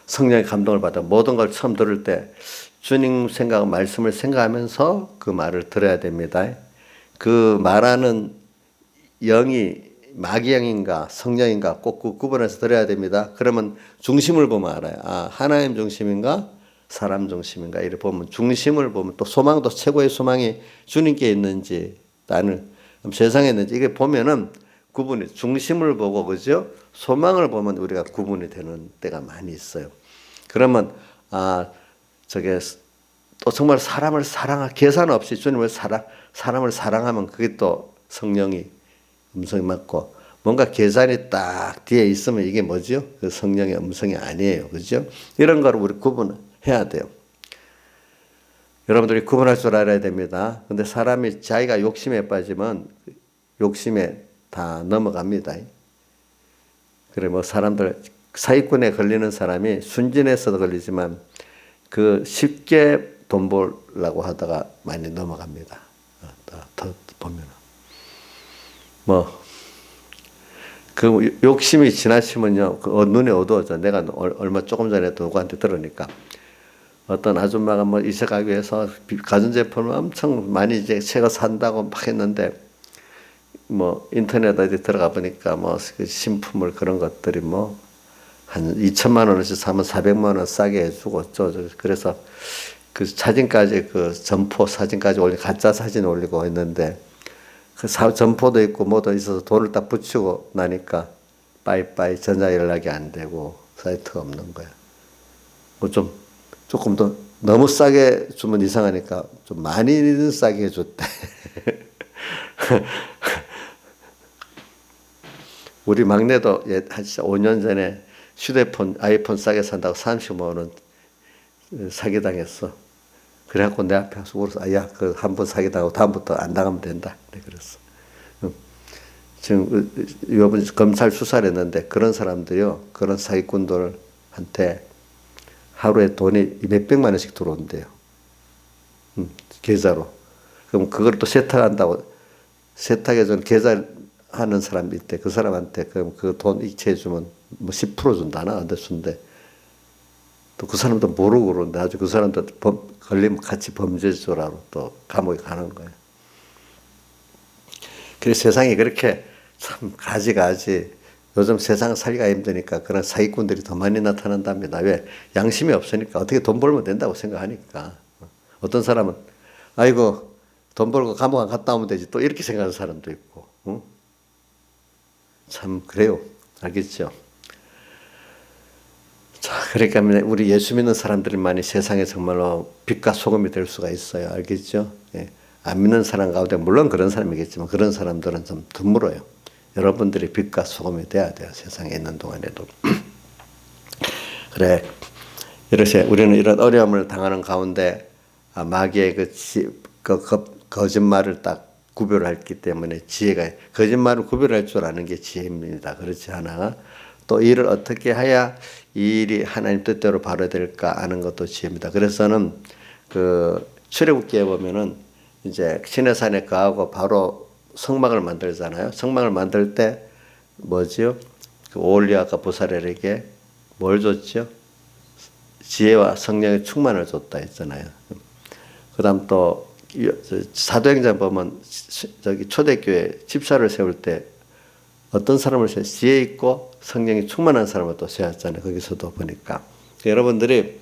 성령의 감동을 받아 모든 걸 처음 들을 때 주님 생각, 말씀을 생각하면서 그 말을 들어야 됩니다. 그 말하는 영이 마귀 영인가 성령인가 꼭 구분해서 들어야 됩니다. 그러면 중심을 보면 알아요. 아, 하나님 중심인가 사람 중심인가 이렇게 보면 중심을 보면 또 소망도 최고의 소망이 주님께 있는지 나는 세상에 있는지 이게 보면은 구분이 중심을 보고 그죠? 소망을 보면 우리가 구분이 되는 때가 많이 있어요. 그러면 저게 또 정말 사람을 계산 없이 주님을 사람을 사랑하면 그게 또 성령이 음성이 맞고 뭔가 계산이 딱 뒤에 있으면 이게 뭐죠? 그 성령의 음성이 아니에요. 그죠? 이런 걸 우리 구분해야 돼요. 여러분들이 구분할 줄 알아야 됩니다. 근데 사람이 자기가 욕심에 빠지면 욕심에 다 넘어갑니다. 그래 뭐 사람들 사기꾼에 걸리는 사람이 순진해서도 걸리지만 그 쉽게 돈 벌려고 하다가 많이 넘어갑니다. 더 보면은 그 욕심이 지나치면요 그 눈이 어두워져. 내가 얼마 조금 전에 누구한테 들으니까 어떤 아줌마가 뭐 이사 가기 위해서 가전제품을 엄청 많이 이제 새거 산다고 막 했는데 뭐 인터넷에 들어가 보니까 뭐 그 신품을 그런 것들이 뭐 한 2천만 원씩 사면 400만 원 싸게 해주고 그래서 그 사진까지 그 점포 사진까지 올리 가짜 사진 올리고 했는데 그 점포도 있고 뭐도 있어서 돈을 딱 붙이고 나니까 빠이빠이 전화 연락이 안 되고 사이트가 없는 거야. 뭐 조금 더 너무 싸게 주면 이상하니까 좀 많이 싸게 해줬대. 우리 막내도 한 5년 전에 휴대폰 아이폰 싸게 산다고 30만 원 사기당했어. 그래갖고 내 앞에 와서 울어서 야, 그 한 번 사기당하고 다음부터 안 당하면 된다. 그랬어. 지금 이번 검찰 수사를 했는데 그런 사람들이요, 그런 사기꾼들한테 하루에 돈이 몇백만 원씩 들어온대요. 계좌로. 그럼 그걸 또 세탁한다고 세탁해준 계좌하는 사람이 있대. 그 사람한테 그럼 그 돈 이체해주면 뭐 10% 준다나 안 됐는데 또 그 사람도 모르고 그러는데 아주 그 사람도 걸리면 같이 범죄자라고 또 감옥에 가는 거예요. 그래서 세상이 그렇게 참 가지 요즘 세상 살기가 힘드니까 그런 사기꾼들이 더 많이 나타난답니다. 왜? 양심이 없으니까 어떻게 돈 벌면 된다고 생각하니까. 어떤 사람은 아이고 돈 벌고 감옥 안 갔다 오면 되지 또 이렇게 생각하는 사람도 있고. 참 그래요. 알겠죠? 자, 그러니까 우리 예수 믿는 사람들만이 세상에 정말로 빛과 소금이 될 수가 있어요. 알겠죠? 예. 안 믿는 사람 가운데 물론 그런 사람이겠지만 그런 사람들은 좀 드물어요. 여러분들이 빛과 소금이 돼야 돼요. 세상에 있는 동안에도. 그래. 이렇게 우리는 이런 어려움을 당하는 가운데 마귀의 거짓말을 딱 구별했기 때문에 지혜가 거짓말을 구별할 줄 아는 게 지혜입니다. 그렇지 않아? 또 이를 어떻게 해야 이 일이 하나님 뜻대로 바로 될까 아는 것도 지혜입니다. 그래서는 그 출애굽기에 보면은 이제 시내산에 가고 바로 성막을 만들잖아요. 성막을 만들 때 뭐지요? 그 오홀리아가 보살에게 뭘 줬죠? 지혜와 성령의 충만을 줬다 했잖아요. 그다음 또 사도행전 보면 저기 초대교회 집사를 세울 때 어떤 사람을 세워 지혜 있고 성령이 충만한 사람을 또 세웠잖아요. 거기서도 보니까 여러분들이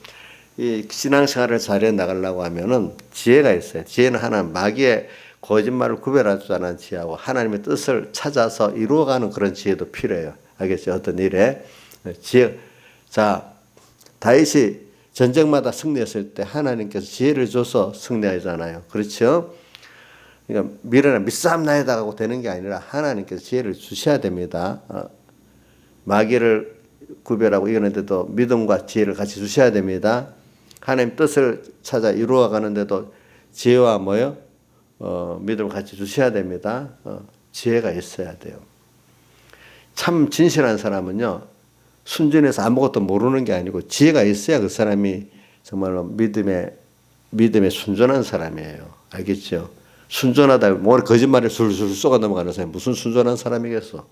이 신앙생활을 잘해 나가려고 하면은 지혜가 있어요. 지혜는 하나님 마귀의 거짓말을 구별할 줄 아는 지혜하고 하나님의 뜻을 찾아서 이루어가는 그런 지혜도 필요해요. 알겠죠? 어떤 일에 지혜. 자, 다윗이 전쟁마다 승리했을 때 하나님께서 지혜를 줘서 승리하잖아요. 그렇죠? 그러니까 미래나 밑싸움 나에다 가고 되는 게 아니라 하나님께서 지혜를 주셔야 됩니다. 마귀를 구별하고 이거는데도 믿음과 지혜를 같이 주셔야 됩니다. 하나님 뜻을 찾아 이루어 가는데도 지혜와 믿음을 같이 주셔야 됩니다. 지혜가 있어야 돼요. 참 진실한 사람은요, 순전해서 아무것도 모르는 게 아니고 지혜가 있어야 그 사람이 정말로 믿음에 순전한 사람이에요. 알겠죠? 순전하다, 뭐 거짓말에 술술 쏘가 넘어가는 사람이 무슨 순전한 사람이겠어?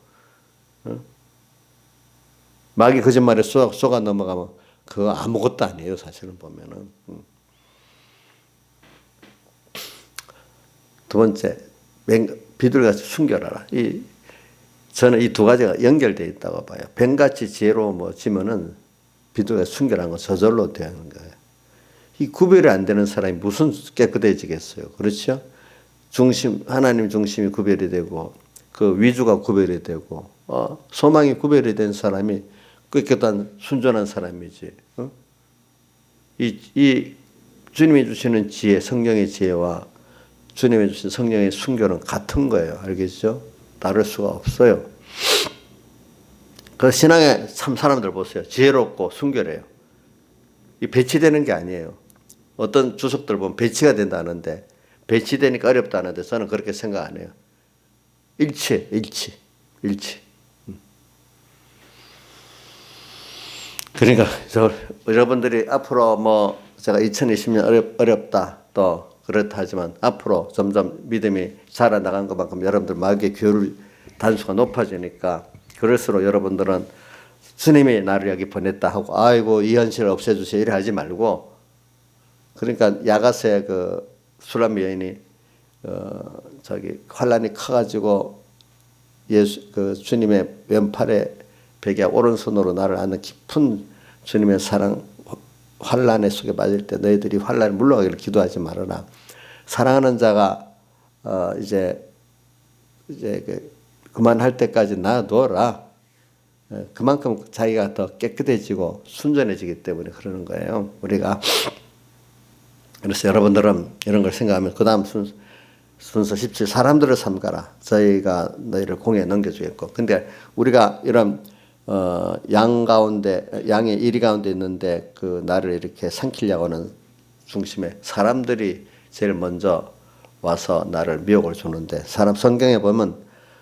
어? 막이 거짓말에 쏘가 넘어가면 그거 아무것도 아니에요, 사실은 보면은. 두 번째, 비둘기같이 순결하라. 저는 이 두 가지가 연결되어 있다고 봐요. 뱀같이 지혜로워지면은 비둘기가 순결한 건 저절로 되는 거예요. 이 구별이 안 되는 사람이 무슨 깨끗해지겠어요. 그렇죠? 하나님 중심이 구별이 되고, 그 위주가 구별이 되고, 소망이 구별이 된 사람이 깨끗한 순전한 사람이지. 이 주님이 주시는 지혜, 성령의 지혜와 주님이 주신 성령의 순결은 같은 거예요. 알겠죠? 다를 수가 없어요. 그 신앙의 참 사람들 보세요. 지혜롭고 순결해요. 이 배치되는 게 아니에요. 어떤 주석들 보면 배치가 된다는데, 배치되니까 어렵다는데 저는 그렇게 생각 안 해요. 일치. 그러니까 여러분들이 앞으로 뭐 제가 2020년 어렵다 또 그렇다 하지만 앞으로 점점 믿음이 자라나간 것만큼 여러분들 마음의 교율 단수가 높아지니까 그럴수록 여러분들은 주님이 나를 여기 보냈다 하고 아이고 이 현실을 없애주세요 이래 하지 말고, 그러니까 야가스의 그 술람 여인이 환란이 커가지고 그 주님의 왼팔에 베개 오른손으로 나를 안는 깊은 주님의 사랑 환란의 속에 빠질 때 너희들이 환란에 물러가기를 기도하지 말아라. 사랑하는 자가 이제 그만할 때까지 놔둬라. 그만큼 자기가 더 깨끗해지고 순전해지기 때문에 그러는 거예요. 우리가 그래서 여러분들은 이런 걸 생각하면 그 다음 순서 17 사람들을 삼가라. 저희가 너희를 공에 넘겨주겠고. 근데 우리가 이런 양의 이리 가운데 있는데 그 나를 이렇게 삼키려고 하는 중심에 사람들이 제일 먼저 와서 나를 미혹을 주는데, 성경에 보면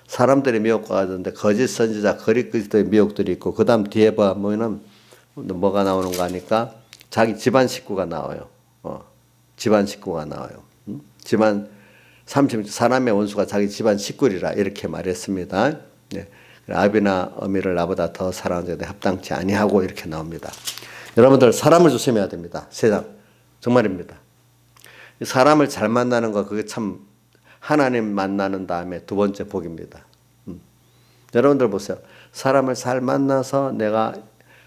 사람들이 미혹과 가는데 거짓 선지자, 거짓 그리스도의 미혹들이 있고, 그 다음 뒤에 보면은 뭐가 나오는가 하니까 자기 집안 식구가 나와요. 집안 식구가 나와요. 집안 30 사람의 원수가 자기 집안 식구리라 이렇게 말했습니다. 네. 아비나 어미를 나보다 더 사랑하는 자에 합당치 아니하고 이렇게 나옵니다. 여러분들 사람을 조심해야 됩니다. 세상 정말입니다. 사람을 잘 만나는 거 그게 참 하나님 만나는 다음에 두 번째 복입니다. 여러분들 보세요. 사람을 잘 만나서 내가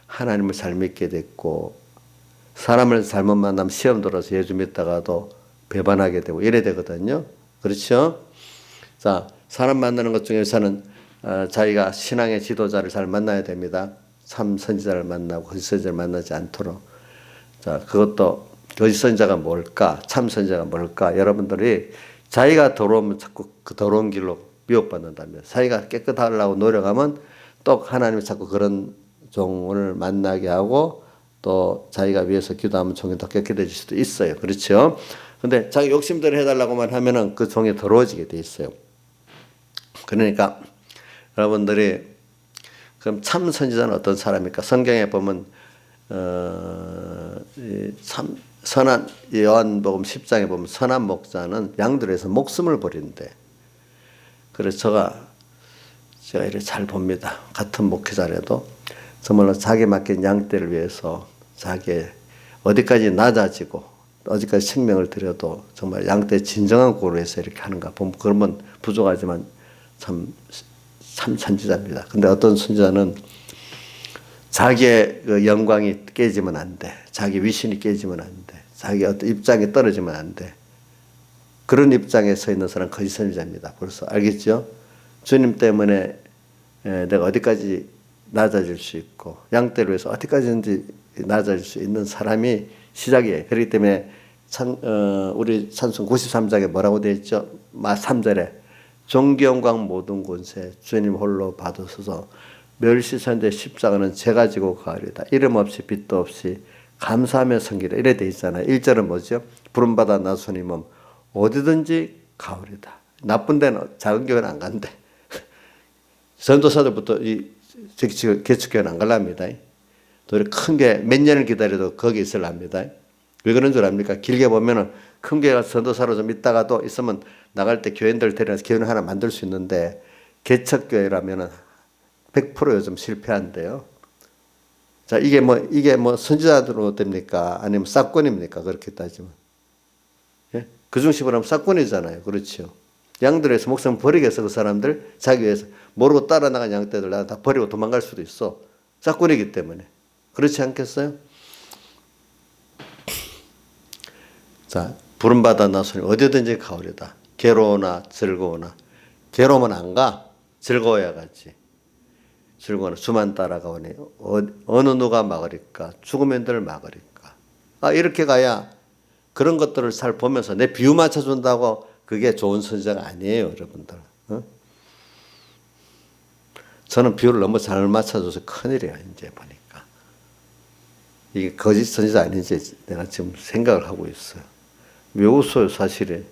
하나님을 잘 믿게 됐고, 사람을 잘못 만나면 시험 들어서 예수 믿다가도 배반하게 되고 이래 되거든요. 그렇죠? 자, 사람 만나는 것 중에서는 자기가 신앙의 지도자를 잘 만나야 됩니다. 참 선지자를 만나고 거짓 선지자를 만나지 않도록. 자, 그것도 거짓 선지자가 뭘까? 참 선지자가 뭘까? 여러분들이 자기가 더러우면 자꾸 그 더러운 길로 미혹받는다면, 자기가 깨끗하려고 노력하면 또 하나님이 자꾸 그런 종을 만나게 하고 또 자기가 위해서 기도하면 종이 더 깨끗해질 수도 있어요. 그렇죠? 근데 자기 욕심대로 해달라고만 하면은 그 종이 더러워지게 돼 있어요. 그러니까 여러분들이 그럼 참 선지자는 어떤 사람입니까? 성경에 보면 참 선한 요한복음 10장에 보면 선한 목자는 양들에서 목숨을 버린대. 그래서 제가 이렇게 잘 봅니다. 같은 목회자라도 정말로 자기 맡긴 양떼를 위해서 자기 어디까지 낮아지고 어디까지 생명을 들여도 정말 양떼 진정한 고를 해서 이렇게 하는가 보면 그러면 부족하지만 참 선지자입니다. 근데 어떤 선지자는 자기의 그 영광이 깨지면 안 돼. 자기 위신이 깨지면 안 돼. 자기 어떤 입장이 떨어지면 안 돼. 그런 입장에 서 있는 사람은 거짓 선지자입니다. 벌써 알겠죠? 주님 때문에 내가 어디까지 낮아질 수 있고 양떼를 위해서 어디까지든지 낮아질 수 있는 사람이 시작이에요. 그렇기 때문에 우리 찬송 93장에 뭐라고 되어 있죠? 3절에 존귀영광 모든 권세 주님 홀로 받으소서. 멸시선대 십자가는 제가 지고 가리다. 이름 없이 빛도 없이 감사하며 섬기라. 이래 돼 있잖아요. 1절은 뭐죠? 부름받아 나서니 몸 어디든지 가오리다. 나쁜 데는 작은 교회는 안 간대. 전도사들부터 이 개척교회는 안 갈랍니다. 또 큰 게 몇 년을 기다려도 거기 있으랍니다. 왜 그런 줄 압니까? 길게 보면은 큰 교회가 전도사로 좀 있다가도 있으면 나갈 때 교인들 데려서 교회를 하나 만들 수 있는데 개척교회라면은 100% 요즘 실패한대요. 자, 이게 뭐 선지자들로 됩니까? 아니면 싹권입니까? 그렇게 따지면. 예? 그 중심으로 하면 싹권이잖아요. 그렇죠. 양들에서 목숨 버리게 해서 그 사람들 자기 위해서 모르고 따라 나간 양떼들 다 버리고 도망갈 수도 있어. 싹권이기 때문에. 그렇지 않겠어요? 자, 부름받아 나서니 어디든지 가오리다. 괴로우나 즐거우나. 괴로우면 안 가. 즐거워야 가지. 즐거우나 주만 따라가오니 어느 누가 막으리까? 죽으면들 막으리까? 아, 이렇게 가야 그런 것들을 잘 보면서 내 비유 맞춰준다고 그게 좋은 선지자가 아니에요, 여러분들. 어? 저는 비유를 너무 잘 맞춰줘서 큰일이야, 이제 보니까. 이게 거짓 선지자 아닌지 내가 지금 생각을 하고 있어요. 왜 웃어요, 사실에.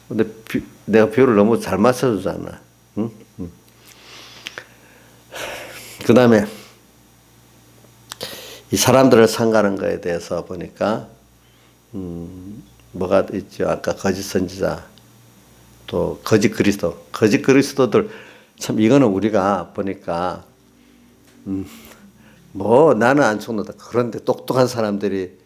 근데 내가 비유를 너무 잘 맞춰주잖아. 응? 그 다음에 이 사람들을 상가하는 거에 대해서 보니까 뭐가 있죠? 아까 거짓 선지자, 또 거짓 그리스도. 거짓 그리스도들 참 이거는 우리가 보니까 뭐 나는 안 죽는다. 그런데 똑똑한 사람들이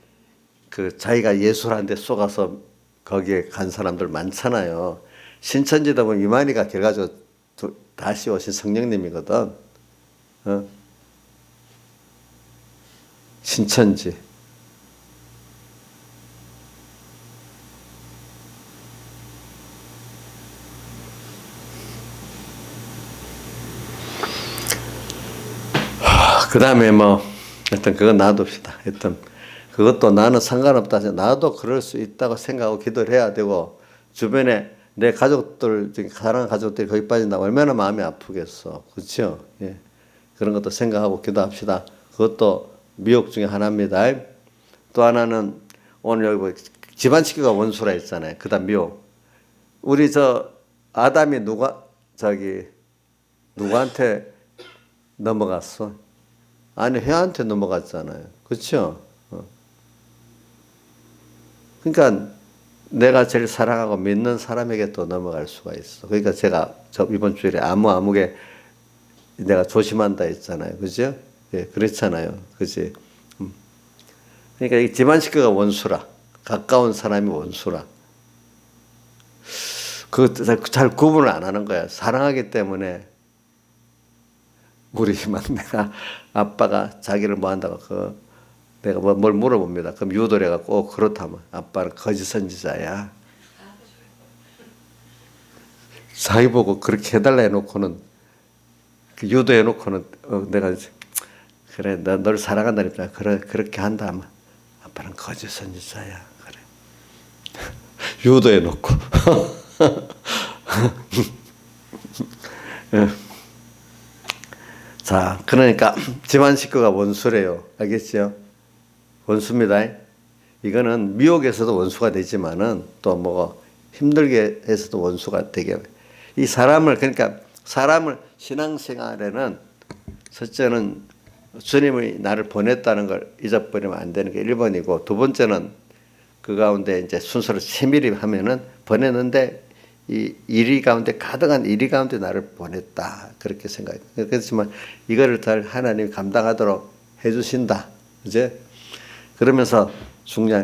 그 자기가 예수라는 데 속아서 거기에 간 사람들 많잖아요. 신천지다 보면 이만희가 결과적으로 다시 오신 성령님이거든. 어? 신천지. 그 다음에 뭐, 하여튼 그건 놔둡시다. 하여튼 그것도 나는 상관없다. 나도 그럴 수 있다고 생각하고 기도를 해야 되고, 주변에 내 가족들, 사랑하는 가족들이 거기 빠진다고 얼마나 마음이 아프겠어. 그렇죠? 예. 그런 것도 생각하고 기도합시다. 그것도 미혹 중에 하나입니다. 또 하나는 오늘 여기 뭐 집안 식구가 원수라 했잖아요. 그 다음 미혹. 우리 아담이 누구한테 넘어갔어? 아니, 회한테 넘어갔잖아요. 그렇죠? 그러니까 내가 제일 사랑하고 믿는 사람에게 또 넘어갈 수가 있어. 그러니까 제가 이번 주일에 아무개 내가 조심한다 했잖아요. 그죠? 예, 그렇잖아요. 그지? 그러니까 이 집안 식구가 원수라. 가까운 사람이 원수라. 잘 구분을 안 하는 거야. 사랑하기 때문에 우리 막내가 아빠가 자기를 뭐 한다고 내가 뭘 물어봅니다. 그럼 유도래가 꼭 그렇다면 아빠는 거짓 선지자야. 자기 보고 그렇게 해달라 해놓고는 유도해놓고는 내가 그래 널 사랑한다니까 그렇게 한다면 아빠는 거짓 선지자야. 그래. 유도해놓고. 자, 그러니까 집안 식구가 원수래요. 알겠죠? 원수입니다. 이거는 미혹에서도 원수가 되지만은 또 뭐 힘들게 해서도 원수가 되게. 이 그러니까 사람을 신앙생활에는 첫째는 주님이 나를 보냈다는 걸 잊어버리면 안 되는 게 1번이고, 두 번째는 그 가운데 이제 순서를 세밀히 하면은 보냈는데 이 일이 가운데 가득한 일이 가운데 나를 보냈다. 그렇게 생각해요. 그렇지만 이거를 잘 하나님이 감당하도록 해주신다. 이제 그러면서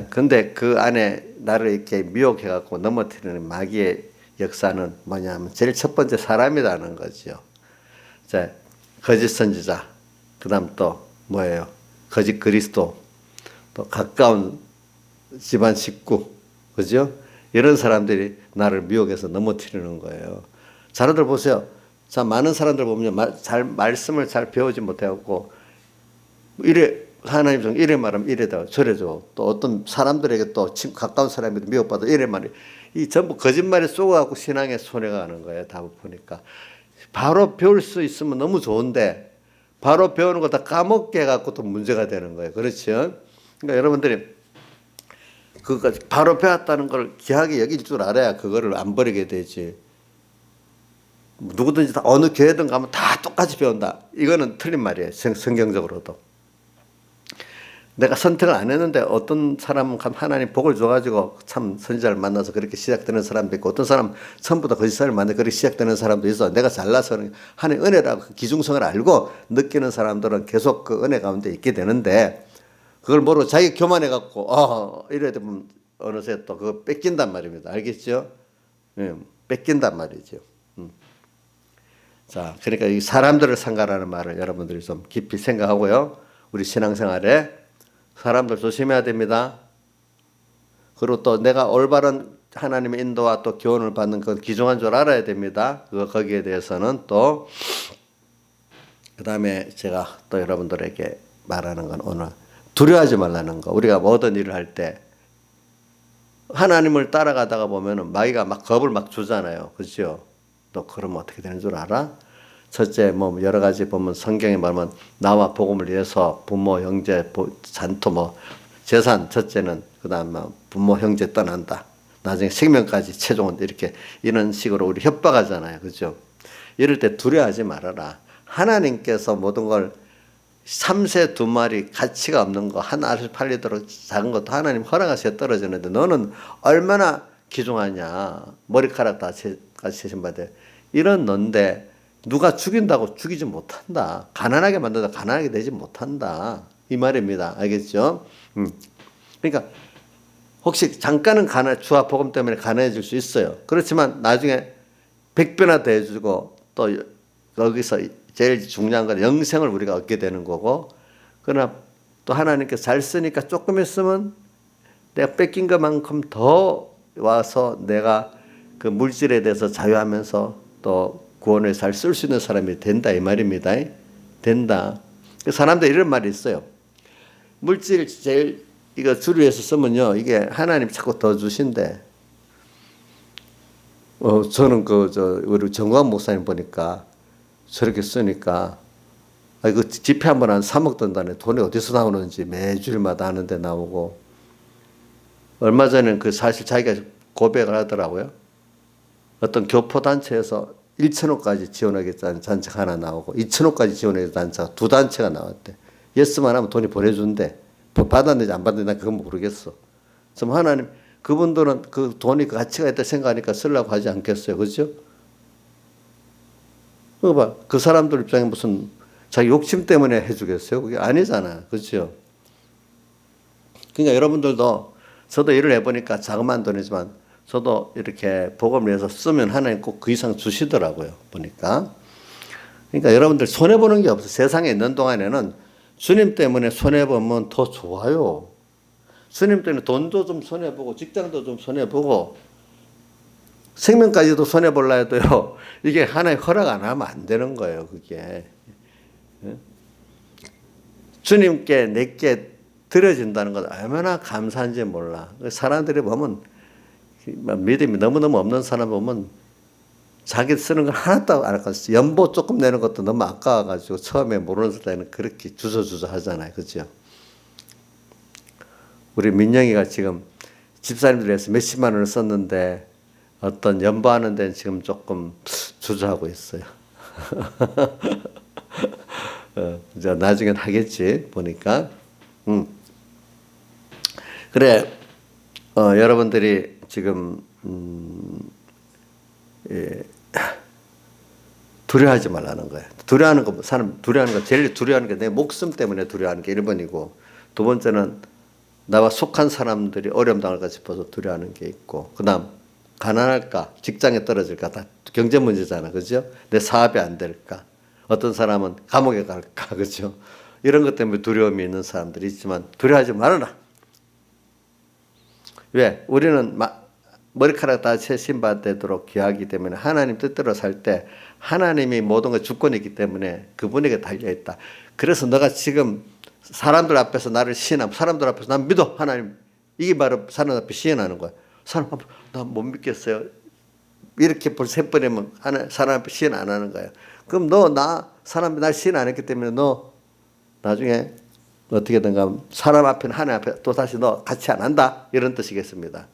근데 그 안에 나를 이렇게 미혹해갖고 넘어뜨리는 마귀의 역사는 뭐냐면 제일 첫 번째 사람이라는 거죠. 자, 거짓 선지자, 그 다음 또 뭐예요? 거짓 그리스도, 또 가까운 집안 식구, 그죠? 이런 사람들이 나를 미혹해서 넘어뜨리는 거예요. 자료들 보세요. 자, 많은 사람들 보면 말씀을 잘 배우지 못해갖고 하나님 중 이래 말하면 이래다 저래죠. 또 어떤 사람들에게 또 가까운 사람에게 미혹받아 이래 말이 이 전부 거짓말에 쏘아갖고 신앙에 손해가 가는 거예요. 다 보니까 바로 배울 수 있으면 너무 좋은데 바로 배우는 거 다 까먹게 해갖고 또 문제가 되는 거예요. 그렇죠? 그러니까 여러분들이 그거까지 바로 배웠다는 걸 귀하게 여길 줄 알아야 그거를 안 버리게 되지. 누구든지 다 어느 교회든 가면 다 똑같이 배운다. 이거는 틀린 말이에요. 성경적으로도. 내가 선택을 안 했는데 어떤 사람은 하나님 복을 줘가지고 참 선지자를 만나서 그렇게 시작되는 사람도 있고, 어떤 사람 처음부터 거짓말을 만나 그렇게 시작되는 사람도 있어. 내가 잘나서 하나님 은혜라고 기중성을 알고 느끼는 사람들은 계속 그 은혜 가운데 있게 되는데, 그걸 모르고 자기 교만해갖고 이래야 되면 어느새 또 그거 뺏긴단 말입니다. 알겠죠? 예, 뺏긴단 말이죠. 자, 그러니까 이 사람들을 상가라는 말을 여러분들이 좀 깊이 생각하고요. 우리 신앙생활에 사람들 조심해야 됩니다. 그리고 또 내가 올바른 하나님의 인도와 또 교훈을 받는 건 귀중한 줄 알아야 됩니다. 거기에 대해서는 또 그다음에 제가 또 여러분들에게 말하는 건 오늘 두려워하지 말라는 거. 우리가 모든 일을 할 때 하나님을 따라가다가 보면은 마귀가 막 겁을 막 주잖아요. 그렇죠? 또 그러면 어떻게 되는 줄 알아? 첫째, 뭐 여러 가지 보면 성경에 말하면 나와 복음을 위해서 부모, 형제, 잔토, 재산 첫째는 그다음 부모, 형제 떠난다. 나중에 생명까지 최종은 이렇게 이런 식으로 우리 협박하잖아요, 그렇죠? 이럴 때 두려워하지 말아라. 하나님께서 모든 걸 3세 2마리 가치가 없는 거 한 알을 팔리도록 작은 것도 하나님 허락하셔 떨어지는데 너는 얼마나 귀중하냐. 머리카락 다 같이 세신받아. 이런 넌데 누가 죽인다고 죽이지 못한다. 가난하게 만든다 가난하게 되지 못한다. 이 말입니다. 알겠죠? 그러니까 혹시 잠깐은 주와 복음 때문에 가난해질 수 있어요. 그렇지만 나중에 100배나 더해주고 또 여기서 제일 중요한 건 영생을 우리가 얻게 되는 거고, 그러나 또 하나님께서 잘 쓰니까 조금 있으면 내가 뺏긴 것만큼 더 와서 내가 그 물질에 대해서 자유하면서 또 구원을 잘 쓸 수 있는 사람이 된다 이 말입니다. 된다. 사람들 이런 말이 있어요. 물질 제일 이거 주류에서 쓰면요, 이게 하나님 자꾸 더 주신대. 저는 우리 정광 목사님 보니까 저렇게 쓰니까 그 집회 한 번 한 3억 든다네. 돈이 어디서 나오는지 매주일마다 하는데 나오고, 얼마 전에는 그 사실 자기가 고백을 하더라고요. 어떤 교포단체에서 1천억까지 지원하겠다는 단체가 하나 나오고 2천억까지 지원하겠다는 단체가 두 단체가 나왔대. 예스만 하면 돈이 보내준대. 받았는지 안 받았는지 난 그건 모르겠어. 그럼 하나님 그분들은 그 돈이 그 가치가 있다 생각하니까 쓰려고 하지 않겠어요. 그렇죠? 그 사람들 입장에 무슨 자기 욕심 때문에 해주겠어요? 그게 아니잖아. 그렇죠? 그러니까 여러분들도, 저도 일을 해보니까 자그마한 돈이지만 저도 이렇게 복음을 위해서 쓰면 하나님 꼭 그 이상 주시더라고요. 보니까. 그러니까 여러분들 손해보는 게 없어요. 세상에 있는 동안에는 주님 때문에 손해보면 더 좋아요. 주님 때문에 돈도 좀 손해보고 직장도 좀 손해보고 생명까지도 손해볼라 해도요, 이게 하나님 허락 안 하면 안 되는 거예요. 그게 주님께 내게 드려진다는 것 얼마나 감사한지 몰라. 사람들이 보면 믿음이 너무너무 없는 사람 보면 자기 쓰는 걸 하나도 안 할까. 연보 조금 내는 것도 너무 아까워가지고 처음에 모르는 때는 그렇게 주저주저 하잖아요. 그죠? 우리 민영이가 지금 집사님들 위해서 몇십만 원을 썼는데 어떤 연보하는 데는 지금 조금 주저하고 있어요. 이제 나중엔 하겠지 보니까. 그래, 여러분들이 지금 두려워하지 말라는 거예요. 두려워하는 거, 사람 두려워하는 거, 제일 두려워하는 게 내 목숨 때문에 두려워하는 게 1번이고, 두 번째는 나와 속한 사람들이 어려움 당할까 싶어서 두려워하는 게 있고, 그다음 가난할까, 직장에 떨어질까, 다 경제 문제잖아, 그죠? 내 사업이 안 될까, 어떤 사람은 감옥에 갈까, 그죠? 이런 것 때문에 두려움이 있는 사람들이 있지만 두려워하지 말아라. 왜? 우리는 머리카락 다 세신받도록 귀하기 때문에 하나님 뜻대로 살 때 하나님이 모든 걸 주권이 있기 때문에 그분에게 달려있다. 그래서 너가 지금 사람들 앞에서 나를 시인하면, 사람들 앞에서 난 믿어 하나님, 이게 바로 사람 앞에 시인하는 거야. 사람 앞에 나 못 믿겠어요. 이렇게 벌써 3번이면 사람 앞에 시인 안 하는 거야. 그럼 사람이 날 시인 안 했기 때문에 너 나중에 어떻게든가 사람 앞에는 하나님 앞에 또 다시 너 같이 안 한다, 이런 뜻이겠습니다.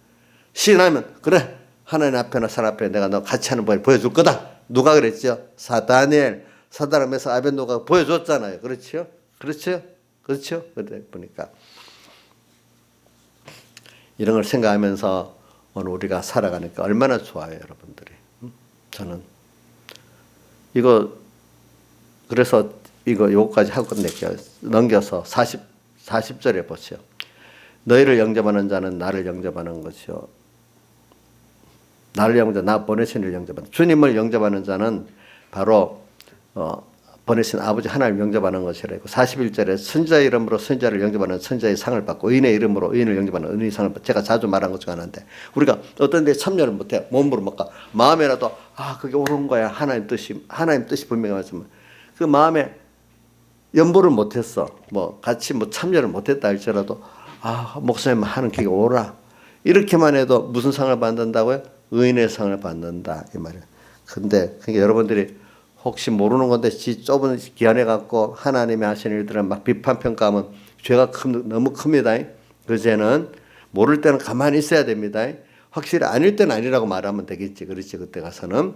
시인하면 그래 하나님 앞에나 사람 앞에 내가 너 같이 하는 법을 보여줄 거다, 누가 그랬죠? 사다랑 메삭 아벳노가 보여줬잖아요. 그렇죠? 그렇죠? 그렇죠? 그래 보니까 이런 걸 생각하면서 오늘 우리가 살아가니까 얼마나 좋아요, 여러분들이. 저는 이거 그래서 요거까지 하고 끝낼게요. 넘겨서 40절에 보시오. 너희를 영접하는 자는 나를 영접하는 것이요. 나를 영접, 나 보내신 이를 영접하는, 주님을 영접하는 자는 바로 보내신 아버지 하나님 영접하는 것이라 했고, 41절에 선지자의 이름으로 선지자를 영접하는 선지자의 상을 받고 의인의 이름으로 의인을 영접하는 의인의 상을 받고, 제가 자주 말한 것 중 하나인데 우리가 어떤 데 참여를 못해. 몸으로 못 가. 마음에라도 그게 옳은 거야. 하나님 뜻이 분명하지만 그 마음에 연보를 못했어. 뭐 같이 뭐 참여를 못했다 할지라도 목사님 하는 게 옳아. 이렇게만 해도 무슨 상을 받는다고요? 의인의 상을 받는다 이 말이에요. 근데 그러니까 여러분들이 혹시 모르는 건데 좁은 기한에 갖고 하나님이 하시는 일들은 막 비판 평가하면 죄가 너무 큽니다. 그제는 모를 때는 가만히 있어야 됩니다. 확실히 아닐 때는 아니라고 말하면 되겠지. 그렇지. 그때 가서는.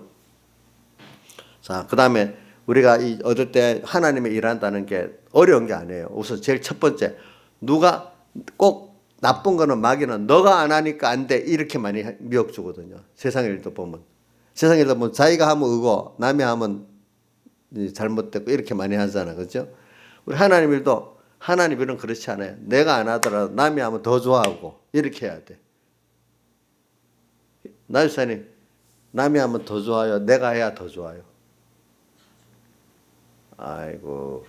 자, 그 다음에 우리가 얻을 때 하나님이 일한다는 게 어려운 게 아니에요. 우선 제일 첫 번째, 누가 꼭 나쁜 거는 마귀는 너가 안 하니까 안 돼. 이렇게 많이 미혹 주거든요. 세상 일도 보면. 세상 일도 보면 자기가 하면 의고 남이 하면 잘못됐고 이렇게 많이 하잖아. 그죠? 우리 하나님 일도 하나님 일은 그렇지 않아요. 내가 안 하더라도 남이 하면 더 좋아하고 이렇게 해야 돼. 나유사님, 남이 하면 더 좋아요. 내가 해야 더 좋아요. 아이고,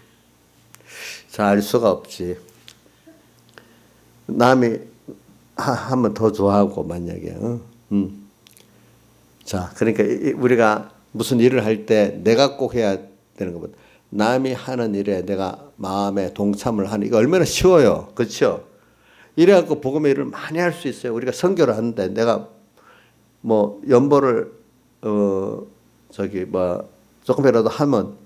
잘 알 수가 없지. 남이 하면 더 좋아하고 만약에. 자, 그러니까 우리가 무슨 일을 할 때 내가 꼭 해야 되는 것보다 남이 하는 일에 내가 마음에 동참을 하는, 이거 얼마나 쉬워요. 그렇죠? 이래갖고 복음의 일을 많이 할 수 있어요. 우리가 선교를 하는데 내가 뭐 연보를 조금이라도 하면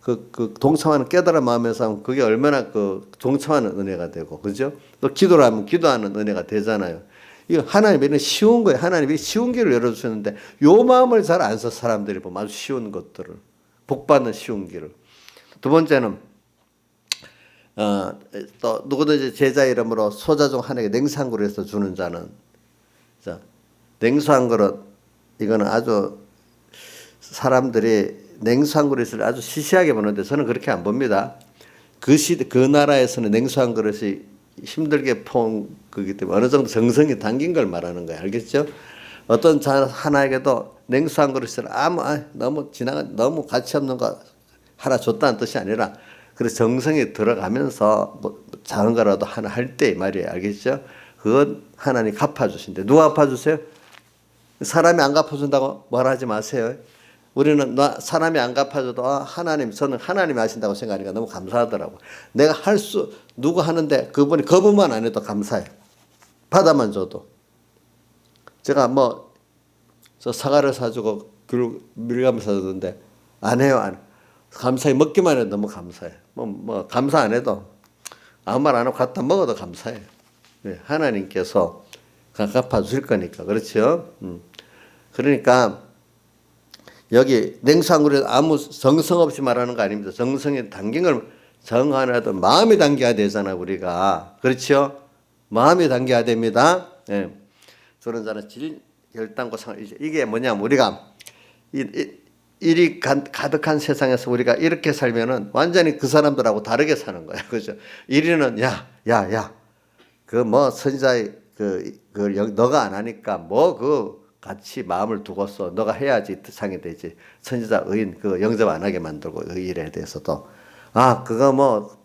그 동참하는 깨달은 마음에서 하면 그게 얼마나 그 동참하는 은혜가 되고, 그죠? 또 기도를 하면 기도하는 은혜가 되잖아요. 이거 하나님이 쉬운 거예요. 하나님이 쉬운 길을 열어주셨는데 요 마음을 잘 안 써 사람들이 보면 아주 쉬운 것들을, 복받는 쉬운 길을. 두 번째는 또 누구든지 제자 이름으로 소자 중 하나에게 냉수 한 그릇에서 주는 자는, 자, 냉수 한 그릇, 이거는 아주 사람들이 냉수 한 그릇을 아주 시시하게 보는데 저는 그렇게 안 봅니다. 그 나라에서는 냉수 한 그릇이 힘들게 폰 거기 때문에 어느 정도 정성이 담긴 걸 말하는 거예요. 알겠죠? 어떤 자 하나에게도 냉수 한 그릇을 너무 가치 없는 거 하나 줬다는 뜻이 아니라, 그래서 정성이 들어가면서 뭐 작은 거라도 하나 할 때 말이에요. 알겠죠? 그건 하나님 갚아주신대. 누가 갚아주세요? 사람이 안 갚아준다고 말하지 마세요. 우리는 사람이 안 갚아줘도 저는 하나님이 하신다고 생각하니까 너무 감사하더라고. 내가 누구 하는데 그분이 거부만 안 해도 감사해. 받아만 줘도. 제가 저 사과를 사주고 밀감을 사줬는데 안 해요. 감사해. 먹기만 해도 너무 감사해. 감사 안 해도 아무 말 안 하고 갖다 먹어도 감사해. 네, 하나님께서 갚아주실 거니까. 그렇죠? 그러니까 여기 냉수 한 그릇 아무 정성 없이 말하는 거 아닙니다. 정성이 담긴 걸 정하나도 마음이 담겨야 되잖아, 우리가. 그렇죠? 마음이 담겨야 됩니다. 예. 저런 자는 결단과 상을, 이게 뭐냐면 우리가 일이 가득한 세상에서 우리가 이렇게 살면은 완전히 그 사람들하고 다르게 사는 거야. 그죠? 일이는 선지자의 너가 안 하니까 같이 마음을 두고서 너가 해야지 상이 되지. 선지자 의인 영접 안 하게 만들고 그 일에 대해서도 그거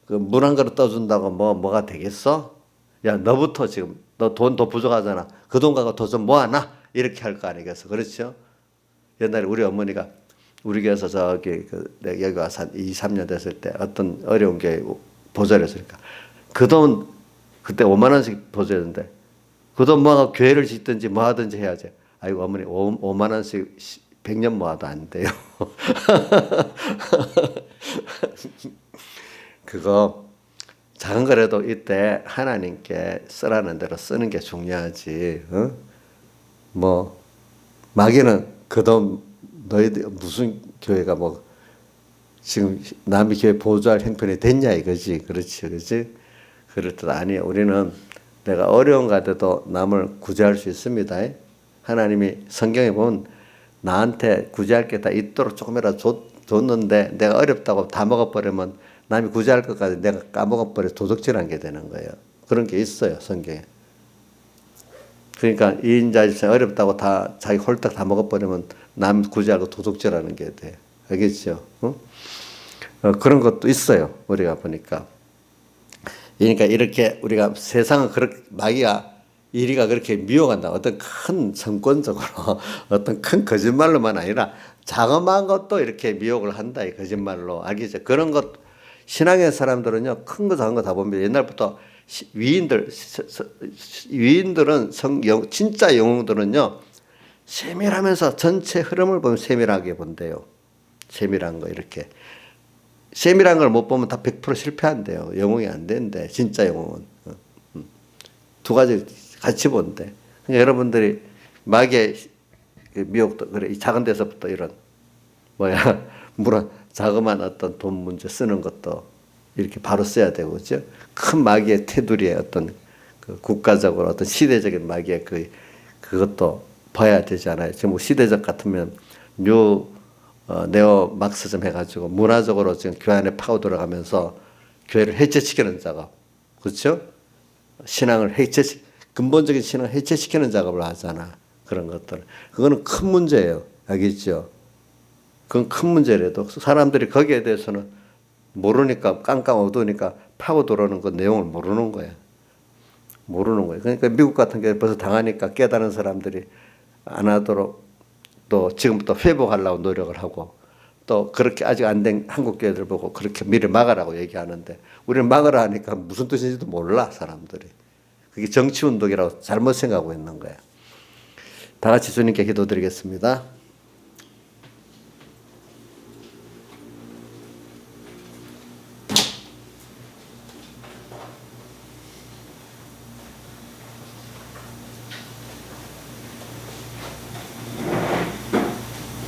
물 한 그릇 떠준다고 뭐가 되겠어? 야, 너부터 지금 너 돈 더 부족하잖아. 그 돈 갖고 더 좀 모아놔. 이렇게 할 거 아니겠어? 그렇죠? 옛날에 우리 어머니가 우리 교회에서 여기 와서 한 2, 3년 됐을 때 어떤 어려운 교회 보절했으니까 그 돈 그때 5만 원씩 보절했는데 그 돈 모아서 교회를 짓든지 뭐 하든지 해야지. 아이고 어머니 5만 원씩 100년 모아도 안 돼요. 그거 작은 거라도 이때 하나님께 쓰라는 대로 쓰는 게 중요하지. 마귀는 그 돈 너희들 무슨 교회가 뭐 지금 남의 교회 보조할 형편이 됐냐 이거지. 그렇지, 그렇지. 그렇듯 아니에요. 우리는 내가 어려운 가운데도 남을 구제할 수 있습니다. 하나님이 성경에 보면 나한테 구제할 게 다 있도록 조금이라도 줬는데 내가 어렵다고 다 먹어버리면 남이 구제할 것까지 내가 까먹어버려 도둑질한 게 되는 거예요. 그런 게 있어요, 성경에. 그러니까 이인자일생 어렵다고 다 자기 홀딱 다 먹어버리면 남 구제하고 도둑질하는 게 돼. 알겠죠? 그런 것도 있어요. 우리가 보니까. 그러니까 이렇게 우리가 세상은 그렇게 마귀가 이리가 그렇게 미혹한다. 어떤 큰 성권적으로 어떤 큰 거짓말로만 아니라 자그마한 것도 이렇게 미혹을 한다. 이 거짓말로. 알겠죠? 그런 것 신앙의 사람들은요. 큰 거 작은 거 다 봅니다. 옛날부터 위인들은 진짜 영웅들은요. 세밀하면서 전체 흐름을 보면 세밀하게 본대요. 세밀한 거 이렇게. 세밀한 걸 못 보면 다 100% 실패한대요. 영웅이 안 된대. 진짜 영웅은. 두 가지 같이 본대. 그러니까 여러분들이 마귀의 미혹도 그래. 이 작은 데서부터 이런 물론 자그마한 어떤 돈 문제 쓰는 것도 이렇게 바로 써야 되고 그죠? 큰 마귀의 테두리에 어떤 그 국가적으로 어떤 시대적인 마귀의 그것도 봐야 되지 않아요. 지금 뭐 시대적 같으면 네오 막스즘 해가지고 문화적으로 지금 교회 안에 파고 들어가면서 교회를 해체시키는 작업, 그렇죠? 신앙을 근본적인 신앙을 해체시키는 작업을 하잖아. 그런 것들. 그거는 큰 문제예요. 알겠죠? 그건 큰 문제라도 사람들이 거기에 대해서는 모르니까 깡깡 어두우니까 파고 들어오는 그 내용을 모르는 거야. 모르는 거예요. 그러니까 미국 같은 경우에 벌써 당하니까 깨달은 사람들이 안 하도록 또 지금부터 회복하려고 노력을 하고 또 그렇게 아직 안 된 한국 교회들 보고 그렇게 미리 막으라고 얘기하는데 우리는 막으라 하니까 무슨 뜻인지도 몰라 사람들이. 그게 정치운동이라고 잘못 생각하고 있는 거야. 다 같이 주님께 기도드리겠습니다.